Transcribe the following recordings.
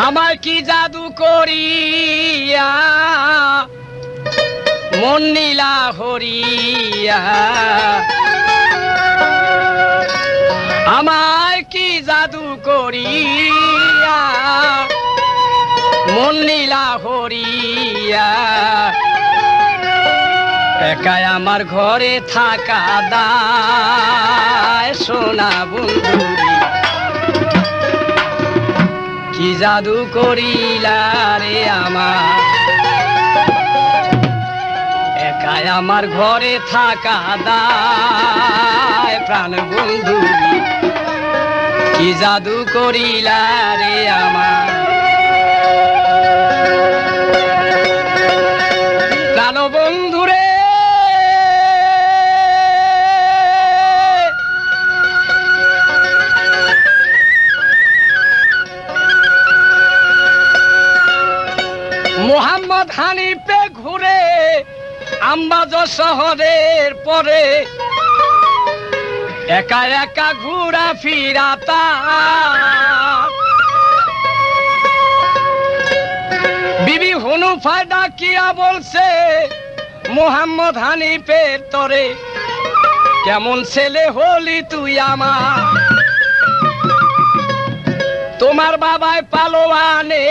আমায় কি জাদু করিয়া মন নীলা হরিয়া, আমায় কি জাদু করিয়া মন নীলা হরিয়া, একাই আমার ঘরে থাকা দায় সোনা বন্ধুরি, কি জাদু করিলা রে আমার, একাই আমার ঘরে থাকা দায় প্রাণ বন্ধুরি, কি জাদু করিলা রে আমার। প্রাণ বন্ধুরে মোহাম্মদ হানিফে ঘুরে আমবাজ শহরের পরে একা একা ঘুরা ফিরাতা, বিবি হুনুফায় ডাকিয়া বলছে মোহাম্মদ হানিফের তরে, কেমন ছেলে হলি তুই আমার, তোমার বাবায় পালোয়ানে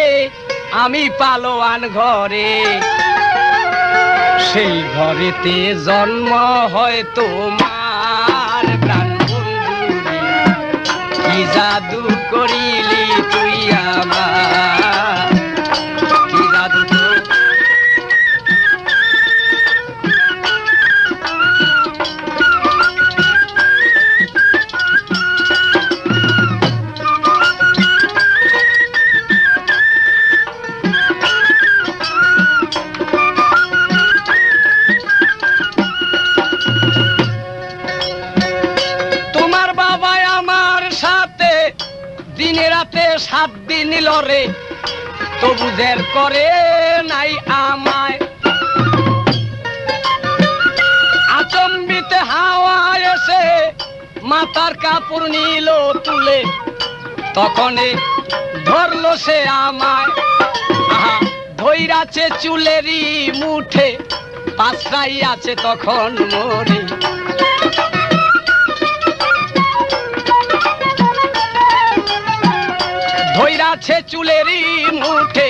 আমি পালোয়ান ঘরে, সেই ঘরেতে জন্ম হয় তোমার প্রাণ বন্ধুরি, কি জাদু করিলি তুই আমার, কি জাদু। দিনে রাতে 7 দিন লড়ে তবু দের করে নাই আমায়, আচম্বিতে হাওয়া এসে মাথার কাপড় নিল তুলে, তখনে ধরলো সে আমায়, ধইরাছে চুলেরই মুঠে পাছরাই আছে তখন মরে, ধইরাছে চুলেরই মুঠে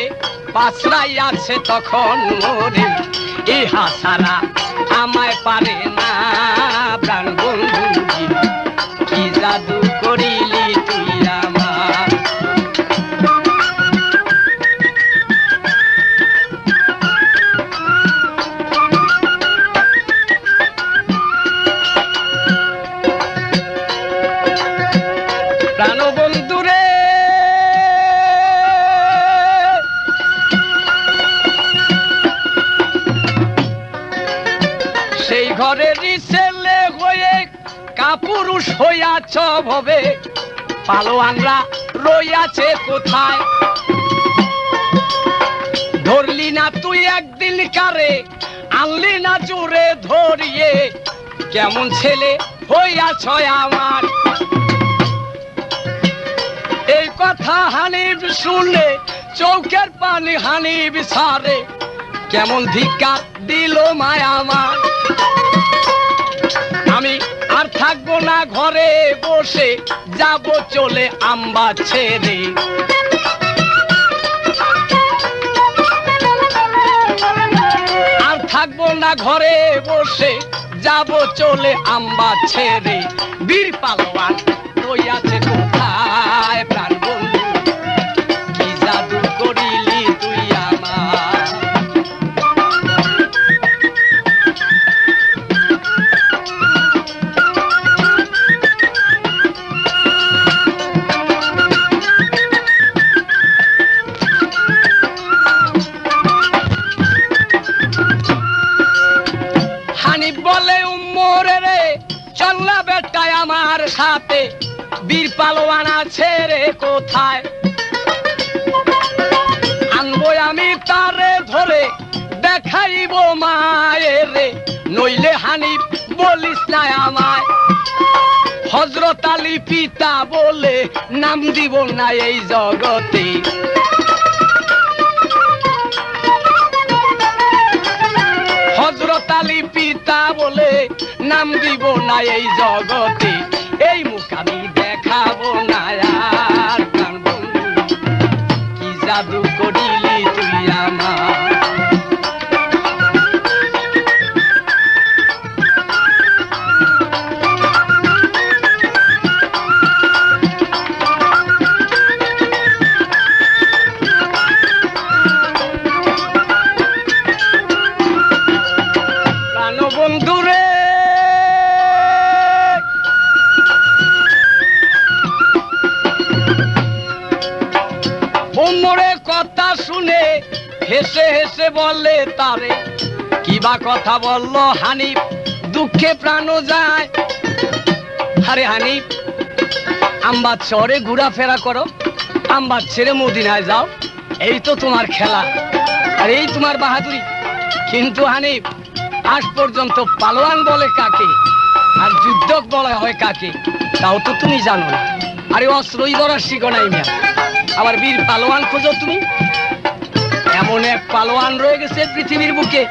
পাছরাই আছে তখন মরে, ইহা সারা আমায় পারে না প্রাণ বন্ধুজি, কি জাদু করিলি তুই আমার। প্রাণ বন্ধুরে সেই ঘরেরই ছেলে হয়ে কাপুরুষ হইয়াছ ভবে, পালোয়ানরা রইয়াছে কোথায়, ধরলি না তুই একদিন কারে আনলি না জোরে ধরিয়ে, কেমন ছেলে হইয়াছ আমার। এই কথা হানিফ শুনে চৌকের পানি হানিফ সারে, কেমন ধিক্কার দিল মায়া আমার, আমি আর থাকবো না ঘরে বসে যাব চলে আম্বা ছেড়ে, আর থাকবো না ঘরে বসে যাব চলে আম্বা ছেড়ে, বীর পালোয়ান রইয়াছে কোথায় প্রাণ বন্ধু, কি জাদু করিলি তুই আমার। হানিফ বলে উম্মরে রে চল না বেটায় আমার সাথে, বীর পালোয়ান আছে রে কোথায়, দে রে, নইলে হানিফ বলিস না আমায়। হযরত আলী পিতা বলে নাম দিব না এই জগতে। হযরত আলী পিতা বলে নাম দিব না এই জগতে। এই মুখ আমি দেখাবো না আর প্রাণ বন্ধু, কি জাদু করিলি তুই আমার। শুনে হেসে হেসে বলে তারে, কিবা কথা বললো হানিফ, দুঃখে প্রাণ যায়। আরে হানিফ, আম্বাদ শহরে ঘোরাফেরা করো, আম্বাদ ছেড়ে মদিনায় যাও, এই তো তোমার খেলা আর এই তোমার বাহাদুরি। কিন্তু হানিফ, আজ পর্যন্ত পালোয়ান বলে কাকে আর যুদ্ধ বলা হয় কাকে তাও তো তুমি জানো না। আরে অস্ত্রই ধরার শিখো নাই মিয়া, আবার বীর পালোয়ান খোঁজো তুমি। এমন এক পালোয়ান রয়ে গেছে পৃথিবীর বুকে,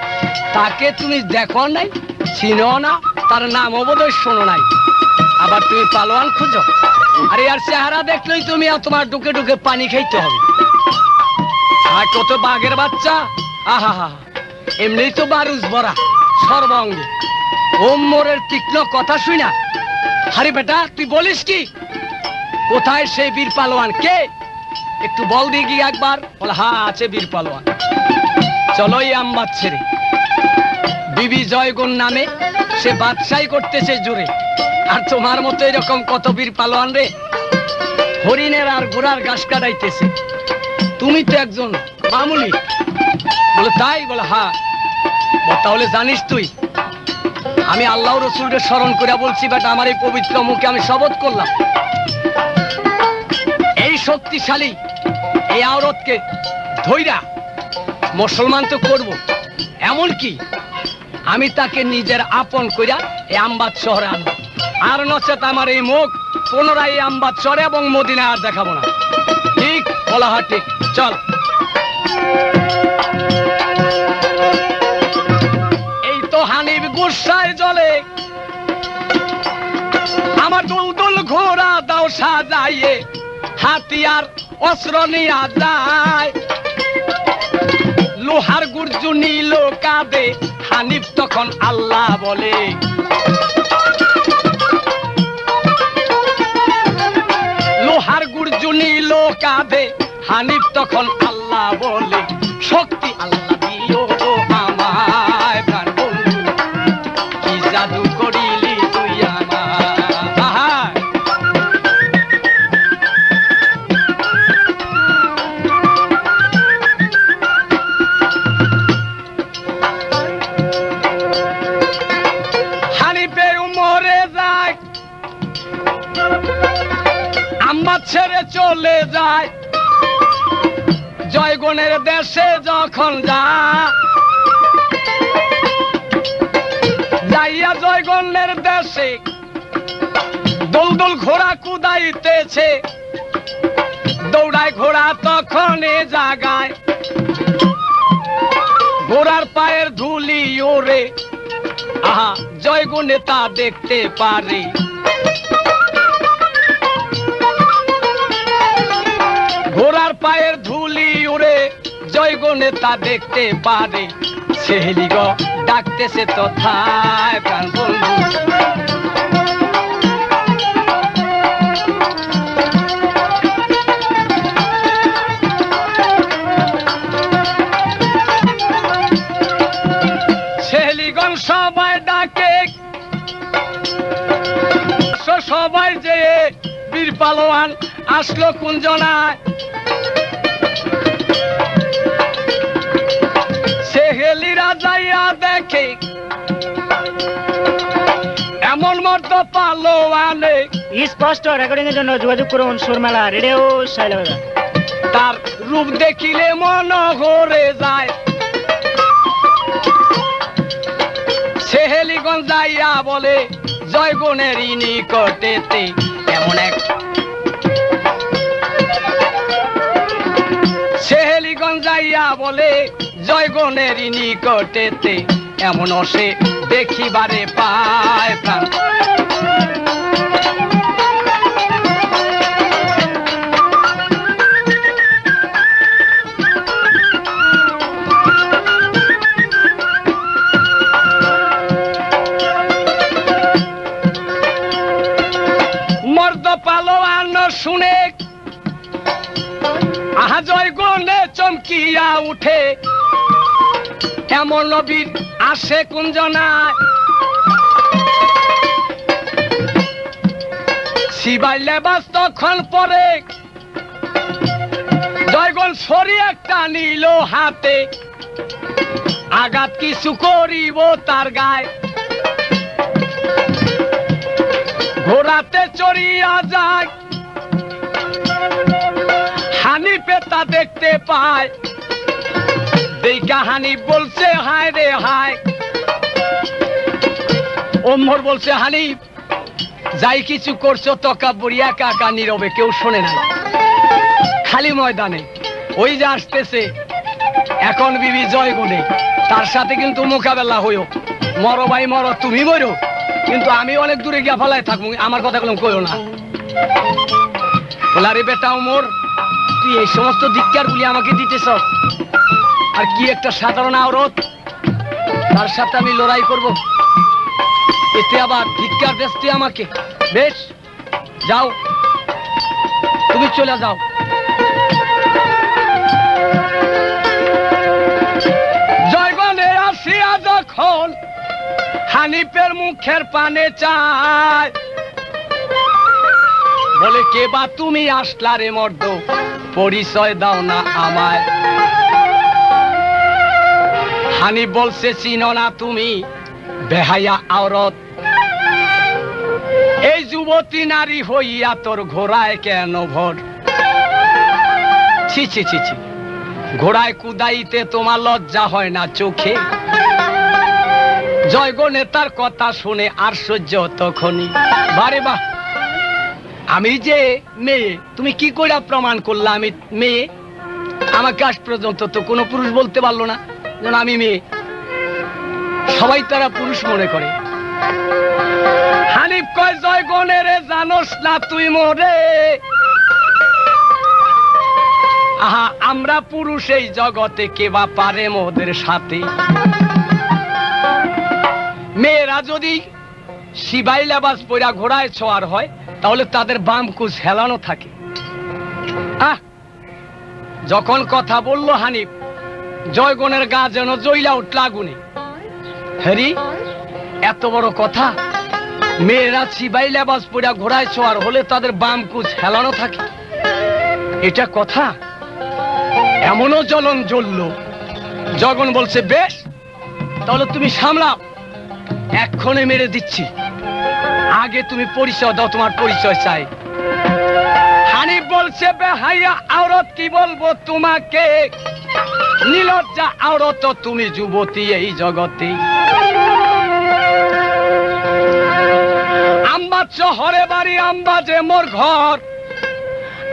তাকে তুমি দেখো নাই, চিনো না, তার নাম বোধহয় শোনো নাই, আবার তুমি পালোয়ান খুঁজো। আরে আর চেহারা দেখলেই তুমি আর তোমার ঢুকে ঢুকে পানি খাইতে হবে। আর কত বাঘের বাচ্চা, আহা হা, এমনি তো বারুজ ভরা সর্বাঙ্গে। ওমরের তীক্ষ্ণ কথা শুই না। আরে বেটা, তুই বলিস কি? কোথায় সেই বীর পালোয়ান? কে? একটু বল দেখি একবার। বলে হ্যাঁ আছে বীর পালোয়ান। চলো এই আম্বাদ ছেড়ে, বিবি জয়গুন নামে সে বাদশাহী করতেছে জোরে। আর তোমার মতো এরকম কত বীর পালোয়ান রে, হরিণের আর ঘোড়ার ঘাস কাটাইতেছে, তুমি তো একজন মামুলি। বলে তাই? বলে হ্যাঁ। তাহলে জানিস তুই, আমি আল্লাহ রসুলকে স্মরণ করে বলছি বেটা, আমার এই পবিত্র মুখে আমি শপথ করলাম, এই শক্তিশালী এই আওরতকে ধইরা মুসলমান তো করবো, এমনকি আমি তাকে নিজের আপন কইরা এই আম্বাদ শহরে আনবো। আর নচেত আমার এই মুখ পুনরায় এই আম্বাদ শহরে এবং মদিনায় আর দেখাবো না। ঠিক বলা হয় ঠিক। চল। এই তো হানিফ গুসায় জ্বলে, আমার দুলদুল ঘোড়া দাও সাজাইয়ে, হাতিয়ার অস্ত্র নিয়া যায়। লোহার গুর্জু নীল কাঁদে, হানিফ তখন আল্লাহ বলে। লোহার গুর্জু নীল কাঁদে, হানিফ তখন আল্লাহ বলে। শক্তি আল্লাহ দিও আমায় প্রাণ বন্ধু, কি জাদু করিলি তুই আমার। হানিফের মরে যায়, আম্বাদ ছেড়ে চলে যায়, জয়গুনের দেশে যখন যাইয়া জয়গুনের দেশে দোলদোল ঘোড়া কুদাইতেছে, দৌড়ায় ঘোড়া তখন এ জাগায়, ঘোড়ার পায়ের ধুলি ওরে, আহা জয়গুনে তা দেখতে পারে। ঘোড়ার পায়ের ধুলি উড়ে জয়গুনে তা দেখতে পারে। সেহেলি গো ডাকতেছে তথায় প্রাণ বন্ধু, সেহেলিগণ সবাই ডাকে, সবাই যে বীর পালোয়ান আসলো কুঞ্জনায়। সেহেলিরা যাইয়া দেখে এমন মর্দ পালোয়ানে। স্পষ্ট রেকর্ডিং এর জন্য যোগাযোগ করুন সুরমেলা রেডিও শাইলবাজার। তার রূপ দেখিলে মন ঘরে যায়, হেলিগঞ্জ যাইয়া বলে জয়গুণের নিকটেতে এমন এক হেলিগঞ্জ যাইয়া বলে জয়গুণের নিকটেতে এমন সে দেখিবারে পায় প্রাণ মর্দ পালোয়ান শুনে আহা জয়গুণে চমকিয়া উঠে এমন নবীর আসে কুঞ্জনায় শিবাই লেবাস তখন পরে জয়গুণ ছড়ি একটা নিল হাতে আঘাত কিছু করিব তার গায়ে ঘোড়াতে চড়িয়া যায় হানিফে তা দেখতে পায় দেখা হানিফ বলছে হায় রে হায় ওমর বলছে হানিফ যাই কিছু করছো তকাব্বরিয়া কাকা নীরবে কেউ শোনে না খালি ময়দানে ওই যে আসতেছে এখন বিবি জয়গুণে তার সাথে কিন্তু মোকাবেলা হইও মরো ভাই মরো তুমি মরো কিন্তু আমি অনেক দূরে গিয়া ফেলায় থাকবো আমার কথা কোনো কইও না বলারে বেটা ওমর তুই এই সমস্ত ধিক্কার গুলি আমাকে দিতেছ আর কি একটা সাধারণ আওরত তার সাথে আমি লড়াই করব এতে আবার ধিক্কার দেশ তুই আমাকে বেশ যাও তুমি চলে যাও জয়গণে আসিয়া যখন হানিফের মুখের পানে চায় বলে কে বা তুমি আসলা রে মর্দ পরিচয় দাও না আমায় হানিফ বলছে চিনো না তুমি বেহায়া আওরত এই যুবতী নারী হইয়া তোর ঘোড়ায় কেন ভর ছি ছি ছি ছি ঘোড়ায় কুদাইতে তোমার লজ্জা হয় না চোখে জয়গণে তার কথা শুনে আর সহ্য তখনই বারে বাহ আমি যে মেয়ে তুমি কি করে প্রমাণ করলা আমি মেয়ে আমাকে আজ পর্যন্ত তো কোনো পুরুষ বলতে পারলো না যেন আমি মেয়ে সবাই তারা পুরুষ মনে করে হানিফ কয় জয়গণের জানোস না তুই মোরে আহা আমরা পুরুষ এই জগতে কে বা পারে মোদের সাথে মেয়েরা যদি শিবাই লেবাস পইরা ঘোড়ায় ছোঁয়ার হয় তাহলে তাদের বাম কুচ হেলানো থাকে যখন কথা বললো হানিফ জয়গণের গা যেন জ্বইলা উঠল আগুনে হ্যারি এত বড় কথা মেয়েরা শিবাই লেবাস পইরা ঘোড়ায় ছোঁয়ার হলে তাদের বাম কুচ হেলানো থাকে এটা কথা এমনও জ্বলন জ্বললো জয়গণ বলছে বেশ তাহলে তুমি সামলাও এক্ষণে মেরে দিচ্ছি আগে তুমি পরিচয় দাও তোমার পরিচয় চাই হানিফ বলছে বেহাইয়া আওরত কি বলবো তোমাকে নীলজ্জা আওরত তুমি যুবতী এই জগতে আম্বা শহরে বাড়ি আম্বা যে মোর ঘর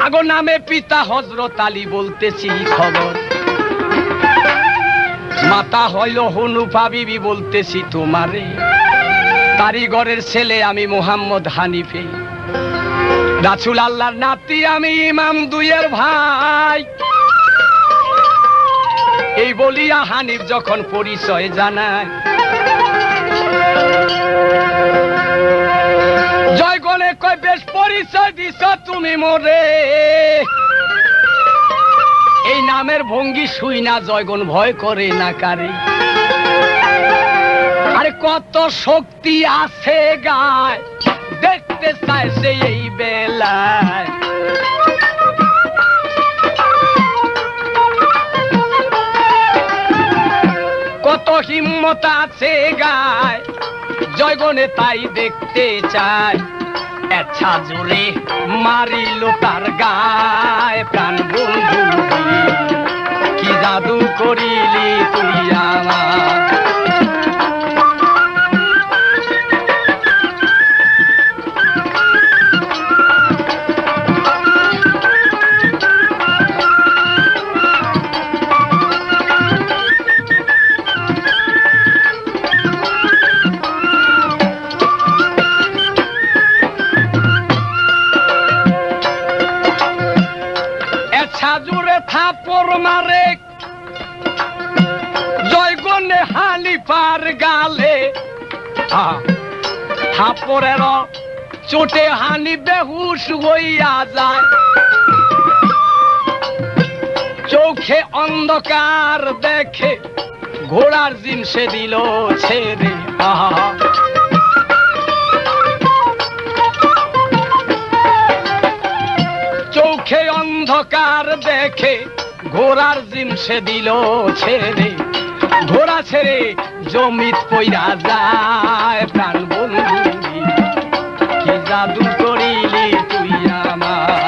আগো নামে পিতা হযরত আলী বলতেছি খবর মাতা হইল হুনুফা বিবি বলতেছি তোমারে কারিগরের ছেলে আমি মোহাম্মদ হানিফে রাসূল আল্লাহর নাতি আমি ইমাম দুইয়ের ভাই এই বলিয়া হানিফ যখন পরিচয় জানায় জয়গণে কয় বেশ পরিচয় দিছ তুমি মোরে এই নামের ভঙ্গি শুই না জয়গণ ভয় করে না কারে আরে কত শক্তি আছে গায় দেখতে চায় সে এই বেলায় কত হিম্মত আছে গায় জয়গণে তাই দেখতে চায় আচ্ছা জোরে মারিল তার গায় প্রাণ বন্ধু কি জাদু করিলি তুই আমার থাপড় মারে জয়গণে হানিফার গালে থাপড়ের চোটে হানি বেহুশ হইয়া যায় চোখে অন্ধকার দেখে ঘোড়ার জিন সে দিল ছেড়ে চোখে অন্ধকার দেখে ঘোড়ার জিন সে দিল ছেড়ে ঘোড়া ছেড়ে জমিত পইরা যায় প্রাণ বন্ধু কি জাদু করিলি তুই আমার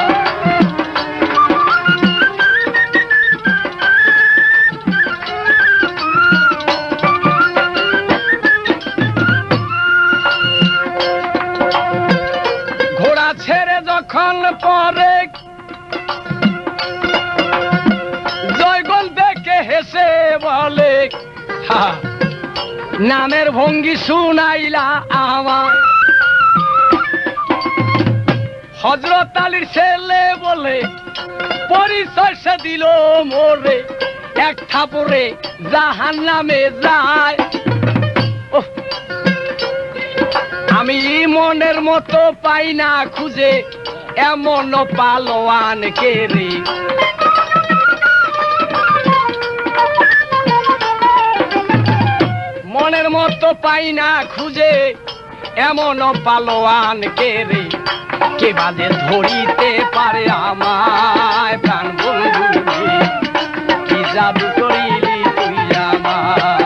ঘোড়া ছেড়ে যখন পরে জয়গণ দেখে হেসে বলে নামের ভঙ্গি শুনাইলা আমার হযরত আলীর ছেলে বলে পরিচয় সে দিল মোরে এক থাপড়ে জাহান্নামে যায় আমি মনের মতো পাই না খুঁজে এমন পালোয়ান কে রে মনের মতো পাই না খুঁজে এমন পালোয়ান কে রে কে বাদে ধরিতে পারে আমায় প্রাণ বন্ধু কি জাদু করিলি তুই আমার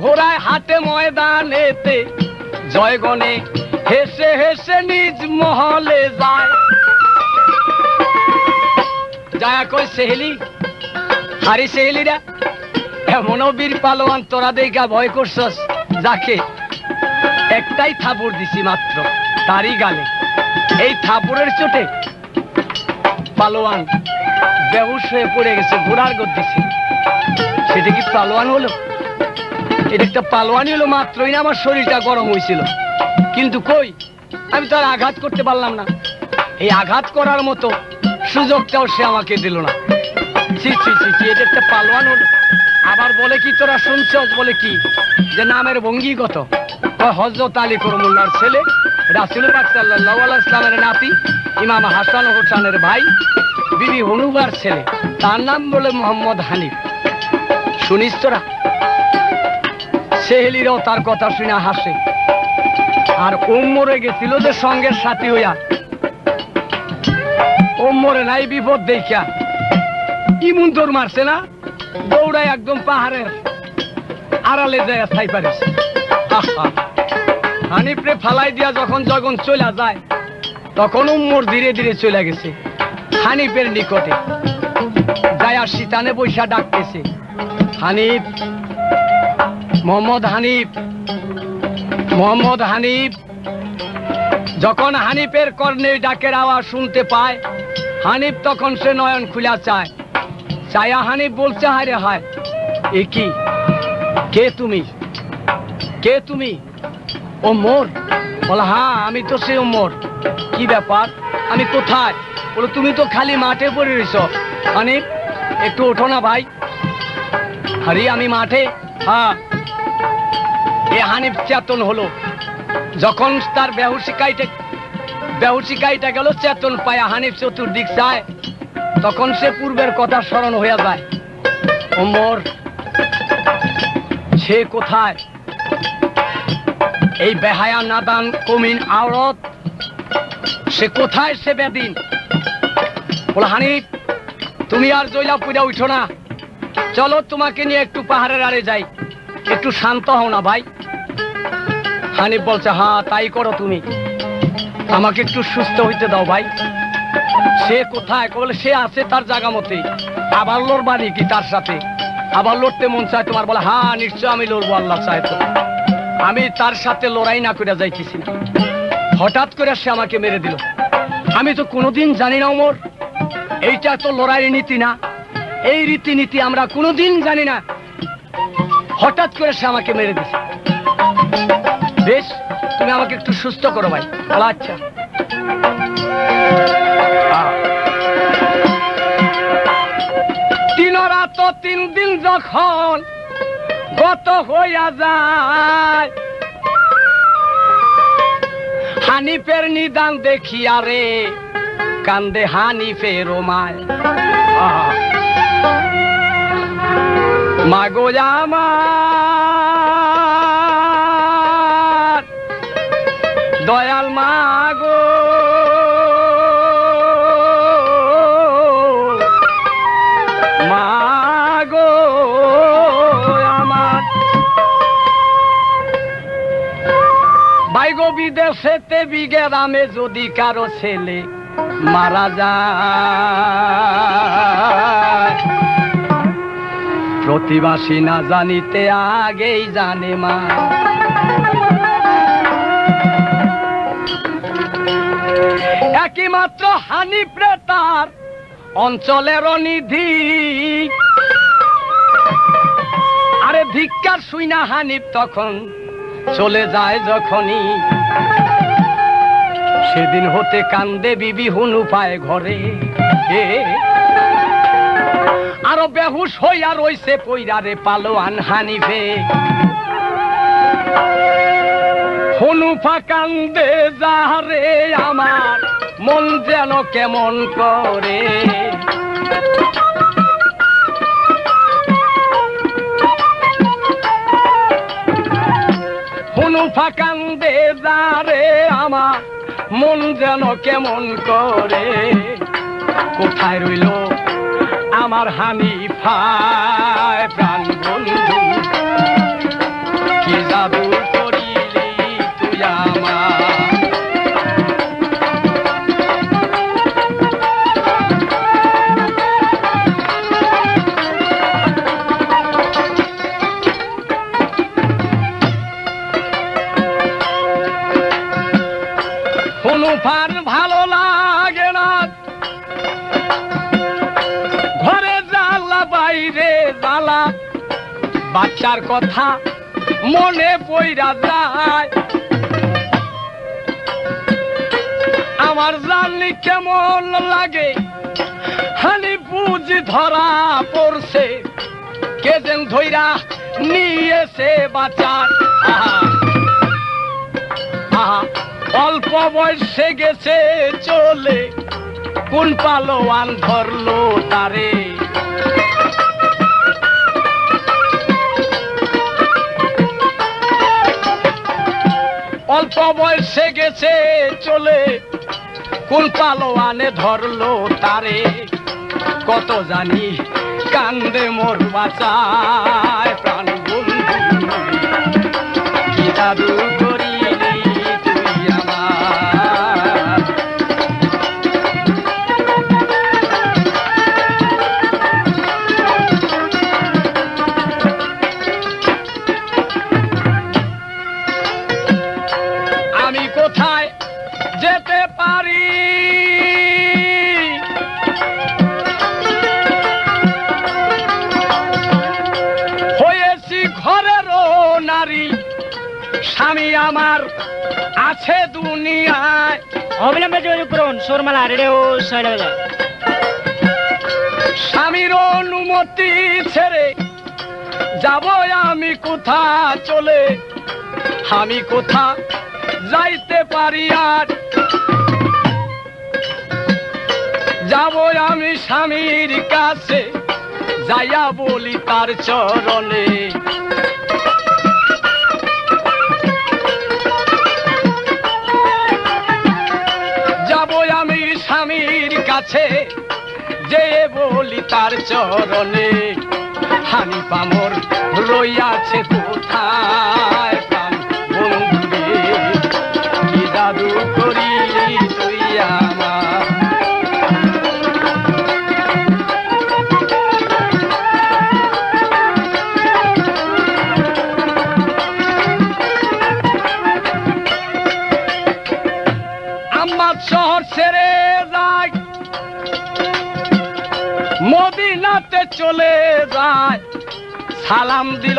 ঘোড়ায় হাটে ময়দানেতে জয়গণে হেসে হেসে নিজ মহলে যায় যায় কই সেহেলি হারি সেহেলিরা এমনও বীর পালোয়ান তোরা দেখা ভয় করছস যাকে একটাই থাপড় দিছি মাত্র তারই গালে এই থাপড়ের চোটে পালোয়ান বেহুশ হয়ে পড়ে গেছে ঘোড়ার গদ্দিছে সেটা কি পালোয়ান হলো এটা একটা পালোয়ানি হলো মাত্রই না আমার শরীরটা গরম হয়েছিল কিন্তু কই আমি তো আর আঘাত করতে পারলাম না এই আঘাত করার মতো সুযোগটাও সে আমাকে দিল না ছি ছি ছি ছি এটা একটা পালোয়ান হলো আবার বলে কি তোরা শুনছস বলে কি যে নামের ভঙ্গি কত হযরত আলী করমুল্লাহর ছেলে রাসূল পাক সাল্লাল্লাহু আলাইহি ওয়াসাল্লামের নাতি ইমাম হাসান ও হোসেনের ভাই বিবি হনুবার ছেলে তার নাম বলে মোহাম্মদ হানিফ শুনিস তোরা সেহেলিরাও তার কথা শুনে হাসে আর মরে গেছিল যে সঙ্গের সাথী হইয়া মরে নাই বিপদ দেখিয়া ইমুন তোর মারছে না দৌড়ায় একদম পাহাড়ের আড়ালে যায় ছাই পারিস হানিফরে ফালাই দিয়া যখন যখন চলে যায় তখন উম্মর ধীরে ধীরে চলে গেছে হানিফের নিকটে যায়া শীতানে বৈশা ডাকতেছে হানিফ মোহাম্মদ হানিফ মোহাম্মদ হানিফ যখন হানিফের কর্ণে ডাকের আওয়াজ শুনতে পায় হানিফ তখন সে নয়ন খুলা চায় চায়া হানিফ বলছে হায় হায় এ কি কে তুমি কে তুমি ওমর বলে হ্যাঁ আমি তো সে ওমর কি ব্যাপার আমি কোথায় বলে তুমি তো খালি মাঠে পড়ে রয়েছ হানিফ একটু ওঠো না ভাই আরে আমি মাঠে হ্যাঁ এ হানিফ চেতন হলো যখন তার বেহুশি গাইটা গেল চেতন পায়া হানিফ চতুর্দিক চায় তখন সে পূর্বের কথা স্মরণ হয়ে যায় ওমর সে কোথায় এই বেহায়া নাদান কমিন আওরত সে কোথায় সে বেদিন বলে হানিফ তুমি আর জয়লা পুরা উঠো না চলো তোমাকে নিয়ে একটু পাহাড়ের আড়ে যাই একটু শান্ত হও না ভাই হানিফ বলছে হ্যাঁ তাই করো তুমি, আমাকে একটু সুস্থ হইতে দাও ভাই। সে কোথায়? বলে সে আছে তার জায়গা মতে। আবার লড়বানি কি তার সাথে? আবার লড়তে মন চায় তোমার? বলে হ্যাঁ নিশ্চয় আমি লড়বো, আল্লাহ চায় তো। আমি তার সাথে লড়াই না করে যাইতেছি না। হঠাৎ করে সে আমাকে মেরে দিল। আমি তো কোনোদিন জানি না ওমর, এইটা তো লড়াইয়ের নীতি না, এই রীতিনীতি আমরা কোনোদিন জানি না। হঠাৎ করে সে আমাকে মেরে দিছে। বেশ তুমি আমাকে একটু সুস্থ করো ভাই। আচ্ছা। 3 দিন যখন গত হইয়া যায়, হানিফের নিদান দেখিয়া রে কান্দে হানিফের মায়। মাগো আমার দয়াল মাগো, মাগো আমার বাইগো, বিদেশেতে বিগেরামে যদি কারো ছেলে মারা যায়, প্রতিবাসী না জানিতে আগেই জানে মা। একই মাত্র হানিফ রে তার অঞ্চলের নিধি। আরে ধিক্কার শুই না হানিফ তখন চলে যায় যখনই, সেদিন হতে কান্দে বিবি হুনু পায় ঘরে। আরো বেহুশ হইয়া রইছে পইরা রে পালোয়ান হানিফে। হুনুফা কান্দে যারে আমার মন যেন কেমন করে। হুনুফা কান্দে যারে আমার মন যেন কেমন করে। কোথায় রইল আমার হানিফায় প্রাণ বন্ধু, কি জাদু করিলি তুই আমার। হুনুফার ভালো লাগে না, ঘরে জ্বালা বাইরে জ্বালা, বাচ্চার কথা মনে পইরা যায়। আমার জানি কেমন লাগে, হানি বুঝি ধরা পড়ছে, কে যেন ধইরা নিয়েছে বাচ্চার। অল্প বয়সে গেছে চলে, কোন পালোয়ান ধরলো তারে। অল্প বয়সে গেছে চলে, কোন পালোয়ানে ধরলো তারে। কত জানি কান্দে মোর বাঁচায় প্রাণ বন্ধু, কি জাদু করিলি তুই আমার। আমি কোথায় যেতে পারি, হয়েছি ঘরেরও নারী, স্বামী আমার আছে দুনিয়ায়। অবিলম্বে যোগাযোগ করুন সুরমালা রেডিও শৈলবাজার। স্বামীর অনুমতি ছেড়ে যাব আমি কোথা চলে, আমি কোথা যাইতে পারি আর। যাব আমি স্বামীর কাছে, যাইয়া বলি তার চরণে। যাব আমি স্বামীর কাছে, যে বলি তার চরণে। হানিফ আমার রইয়াছে কোথায় প্রাণ বন্ধু রে, আম্মাদ শহর ছেড়ে যায়, মদিনাতে চলে যায়। সালাম দিল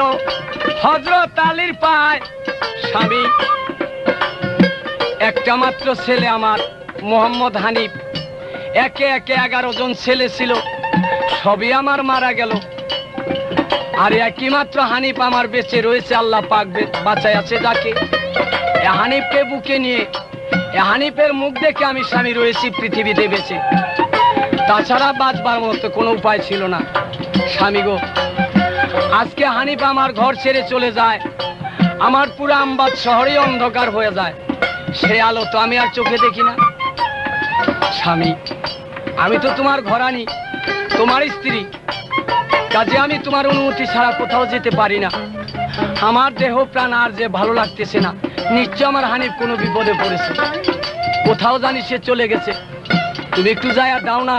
হযরত আলীর পায়। স্বামী, একটা মাত্র ছেলে আমার মোহাম্মদ হানিফ, একে একে 11 জন ছেলে ছিল, সবই আমার মারা গেল। আর একই মাত্র হানিফ আমার বেঁচে রয়েছে, আল্লাহ পাক বাঁচায় আছে যাকে। এ হানিফকে বুকে নিয়ে, এ হানিফের মুখ দেখে আমি স্বামী রয়েছি পৃথিবীতে বেঁচে। তাছাড়া বাঁচবার মতো কোনো উপায় ছিল না। স্বামী গো, আজকে হানিফ আমার ঘর ছেড়ে চলে যায়, আমার পুরো আমবাদ শহরে অন্ধকার হয়ে যায়। সে আলো তো আমি আর চোখে দেখি না। স্বামী, আমি তো তোমার ঘরানি, তোমার স্ত্রী, কাজে আমি তোমার অনুমতি ছাড়া কোথাও যেতে পারি না। আমার দেহ প্রাণ আর যে ভালো লাগতেছে না। নিশ্চয় আমার হানিফ কোনো বিপদে পড়েছে, কোথাও জানি সে চলে গেছে। তুমি একটু যায় আর দাও না,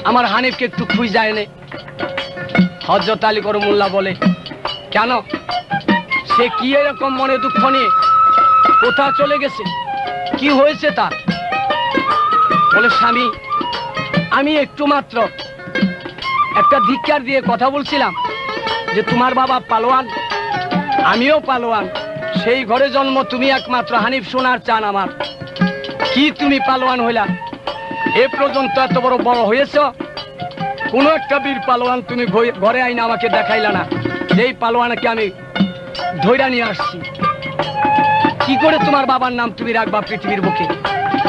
আমার হানিফকে একটু খুঁজে যায় নে। হযরত আলী করমুল্লাহ বলে, কেন, সে কি এরকম মনে দুঃখ নিয়ে কোথাও চলে গেছে, কি হয়েছে তার? বলে, স্বামী, আমি একটু মাত্র একটা ধিক্কার দিয়ে কথা বলছিলাম যে তোমার বাবা পালোয়ান, আমিও পালোয়ান, সেই ঘরে জন্ম, তুমি একমাত্র হানিফ সোনার চান আমার। কি তুমি পালোয়ান হইলা? এ পর্যন্ত এত বড় বড় হয়েছ, কোন একটা বীর পালোয়ান তুমি ঘরে আইনা আমাকে দেখাইলা না। যেই পালোয়ানকে আমি ধইরা নিয়ে আসছি, কি করে তোমার বাবার নাম তুমি রাখবা পৃথিবীর বুকে,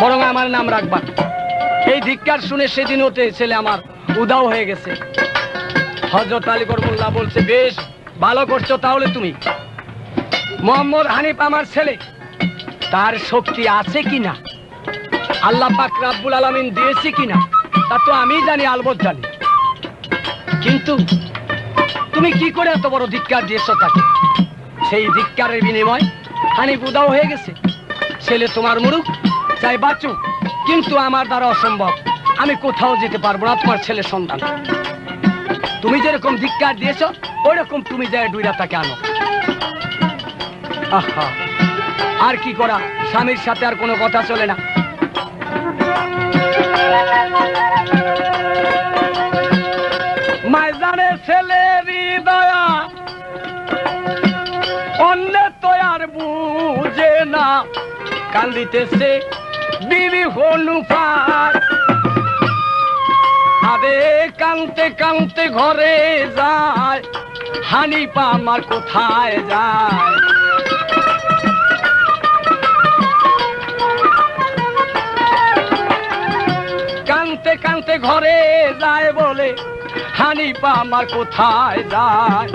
বরং আমার নাম রাখবা। এই ধিক্কার শুনে সেদিন হতে ছেলে আমার উদাও হয়ে গেছে। হযরত আলী করমুল্লাহ বলছে, বেশ ভালো করছো তাহলে তুমি। মোহাম্মদ হানিফ আমার ছেলে, তার শক্তি আছে কিনা, আল্লাহ পাক রাব্বুল আলামিন দিয়েছে কিনা, তা তো আমি জানি, আলবৎ জানি। কিন্তু তুমি কি করে এত বড় ধিক্কার দিয়েছো তাকে? সেই ধিক্কারের বিনিময় হানিফ উদাও হয়ে গেছে। ছেলে তোমার মুরুখ, চাই বাঁচুক, কিন্তু আমার দ্বারা অসম্ভব। আমি কোথাও যেতে পারবো না তোমার ছেলে সন্তান। তুমি যেরকম ধিক্কার দিয়েছো, ওইরকম তুমি যায় ডুইরা তাকে আনো। আহা, আর কি করা, স্বামীর সাথে আর কোনো কথা চলে না। মাইজানের ছেলের দয়া অন্য তো আর বুঝে না, কান্দিতেছে বিবি হনুফার। আরে কানতে কানতে ঘরে যায়, হানিফা আমার কোথায় যায়? কানতে কানতে ঘরে যায় বলে, হানিফা আমার কোথায় যায়?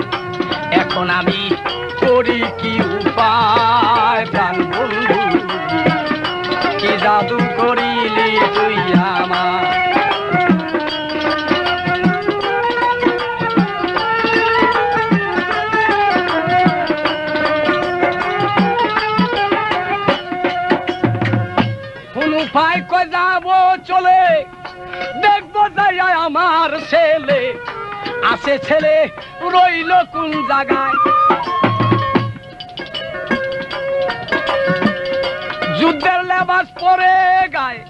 এখন আমি করি কি উপায়? প্রাণ বন্ধু, কি জাদু করিলি তুই আমার? হুনুফাই কই যাবো চলে, দেখবো যাই আমার ছেলে আছে, ছেলে রইল কোন জায়গায়? যুদ্ধের লেবাস পরে গায়ে,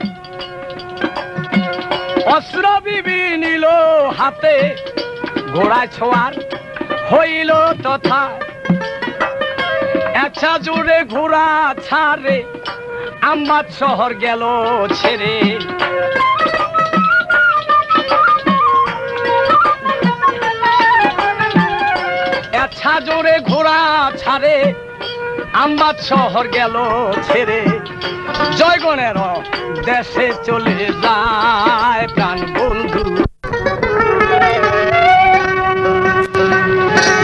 অস্ত্র বিবি নিল হাতে, ঘোড়ায় ছোয়ার হইল তথা। একসা জুড়ে ঘোড়া ছাড়ে, আমবাদ শহর গেল ছেড়ে। একসা জোরে ঘোড়া ছাড়ে, আমবাদ শহর গেল ছেড়ে। জয়গণের দেশে চলে যায় প্রাণ বন্ধু।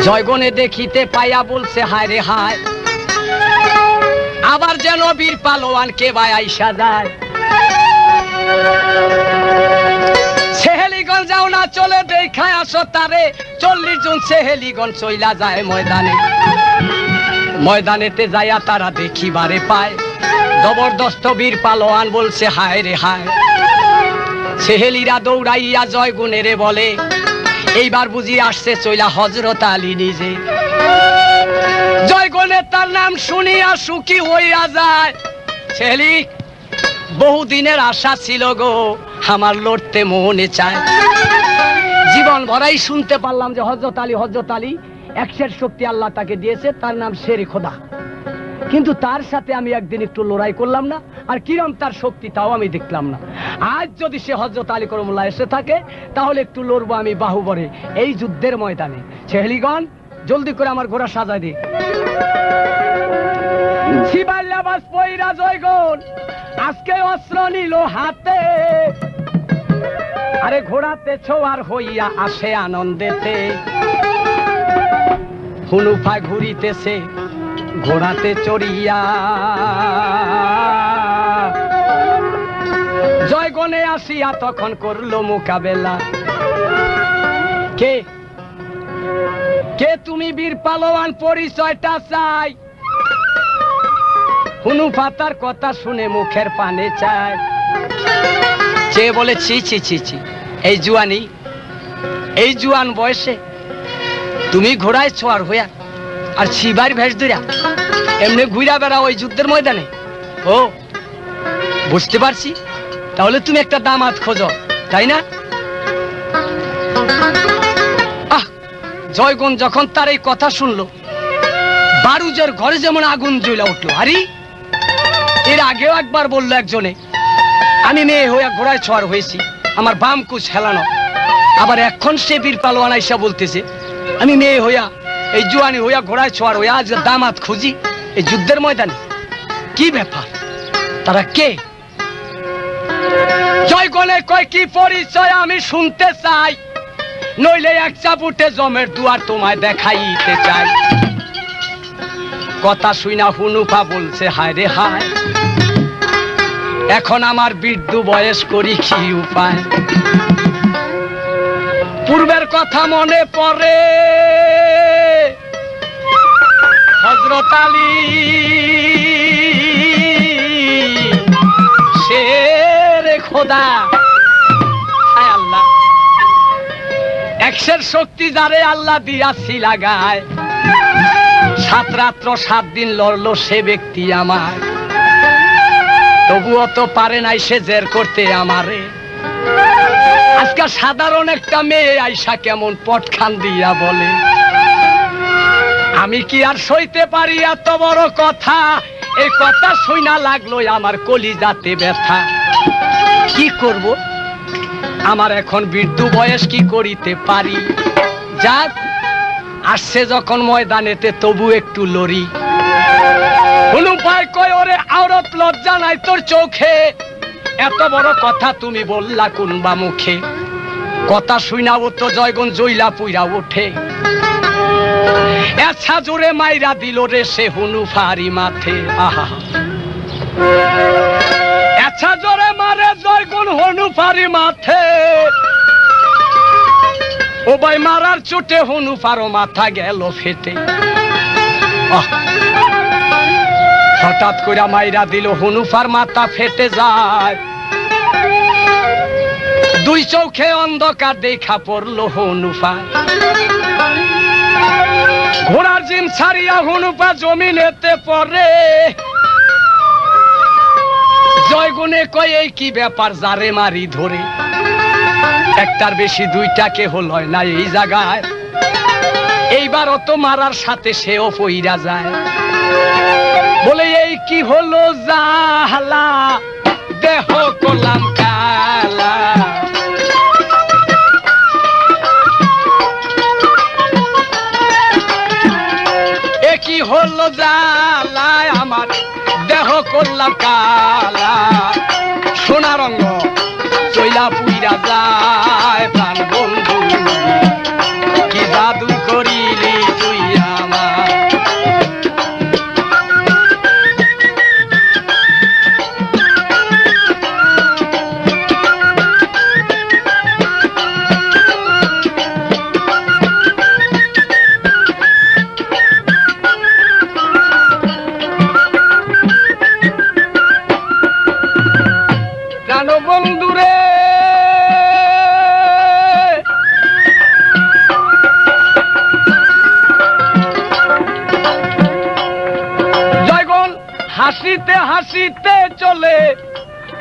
জয়গণে দেখিতে পাইয়া বলছে, হায় রে হায়, আবার যেন বীর পালোয়ান কে ভাই আইসা যায়। সেহেলিগঞ্জ যাও না, চলে দেখায় আসো তারে। 40 জন সেহেলিগণ চইলা যায় ময়দানে। ময়দানেতে যাইয়া তারা দেখিবারে পায়, জবরদস্ত বীর পালোয়ান বলছে, হায় রে হায়। সেহেলিরা দৌড়াইয়া জয়গুণেরে বলে, এইবার বুঝি আসছে চইলা হযরত আলী নিজে। জয়গুণে তার নাম শুনিয়া সুখী হইয়া যায়। সেহেলি, বহুদিনের আশা ছিল গো আমার লড়তে মনে চায়। জীবন ভরাই শুনতে পারলাম যে হযরত আলী একশের শক্তি আল্লাহ তাকে দিয়েছে, তার নাম শেরে খোদা। কিন্তু তার সাথে আমি একদিন একটু লড়াই করলাম না, আর কিরম তার শক্তি তাও আমি দেখলাম না। আজ যদি সে হযরত আলী করমুল্লাহ এসে থাকে তাহলে একটু লড়বো আমি বাহুবরে এই যুদ্ধের ময়দানে। ছেহলিগণ জলদি করে আমার ঘোড়া সাজায় দে। শিবাল্লাবাস পয়রা জয়গণ আজকে অস্ত্র নিল হাতে, আরে ঘোড়াতে ছোয়ার হইয়া আসে আনন্দেতে। হুনুফা ঘুরিতেছে ঘোড়াতে চড়িয়া, জয়গণে আসিয়া তখন করলো মোকাবেলা। কে কে তুমি বীর পালোয়ান, পরিচয়টা চাই। হুনুফা তার কথা শুনে মুখের পানে চায়, চেয়ে বলে ছি ছি ছি ছি, এই জুয়ানি এই জুয়ান বয়সে তুমি ঘোড়ায় ছোয়ার হইয়া আর শিবার ভেষ ধরিয়া এমনি ঘুরা বেড়াও ওই যুদ্ধের ময়দানে? ও বুঝতে পারছি, তাহলে তুমি একটা দামাত খোঁজো তাই না? আহ, জয়গণ যখন তার এই কথা শুনলো বারুজের ঘরে যেমন আগুন জ্বলা উঠলো। আরে এর আগেও একবার বললো একজনে আমি মেয়ে হইয়া ঘোড়ায় ছোয়ার হয়েছি, আমার বাম কুচ হেলানো। আবার এখন সে বীর পালোয়ান আইসা বলতেছে আমি মেয়ে হইয়া এই জুয়ানি হইয়া ঘোড়ায় ছোয়ার হইয়া আজ দামাত খুঁজি এই যুদ্ধের ময়দানে। কি ব্যাপার, তারা কে? জয়গণে কয় কি পরিচয় আমি শুনতে চাই, নইলে এক চাপুটে জমের দুয়ার তোমায় দেখাইতে চাই। কথা শুইনা হুনুফা বলছে হায় রে হায়, এখন আমার বৃদ্ধ বয়স করি কি উপায়। পূর্বের কথা মনে পড়ে হযরত আলী শেরে খোদা। হায় আল্লাহ, একশের শক্তি যারে আল্লাহ দিয়াছি লাগায়, 7 রাত্র 7 দিন লড়লো সে ব্যক্তি আমার, তবুও তো পারে নাই সে জের করতে আমারে। আজকে সাধারণ একটা মেয়ে আইসা কেমন পটখান দিয়া বলে, আমি কি আর সইতে পারি এত বড় কথা? এই কথা শুনা লাগলো আমার কলিজাতে ব্যথা। কি করব, আমার এখন বৃদ্ধ বয়স, কি করিতে পারি? যাক, আসছে যখন ময়দানেতে তবু একটু লড়ি। হুনুফায় কয় ওরে আওরত লজ্জা নাই তোর চোখে, এত বড় কথা তুমি বললা কোনবা মুখে? কথা শুইনা ও তো জয়গণ জইলা পুইরা ওঠে, আচ্ছা জোরে মাইরা দিল রে সে হুনুফারি মাথে। আহা, আচ্ছা জোরে মারে জয়গণ হুনুফারি মাথে, ও ভাই মারার চোটে হুনুফারও মাথা গেল ফেটে। হঠাৎ করে মাইরা দিল, হুনুফার মাথা ফেটে যায়। 2 চোখে অন্ধকার দেখা পড়লো হুনুফা। ঘোড়ার জিম ছাড়িয়া হুনুফা জমিনেতে পড়ে। জয়গুণে কয় এই কি ব্যাপার, যারে মারি ধরে। একটার বেশি 2টা কেহ লয় না এই জায়গায়, এইবারও তো মারার সাথে সেও পইরা যায়। বলে এই কি হলো জাহালা, দেহ করলাম কালা। এ কি হলো জালা, আমার দেহ করলাম কালা। সোনা রঙ চইলা পুইরা যায়, প্রাণ বন্ধু কি জাদু করিলি তুই আমার। বন্ধুরে জয়গণ হাসিতে হাসিতে চলে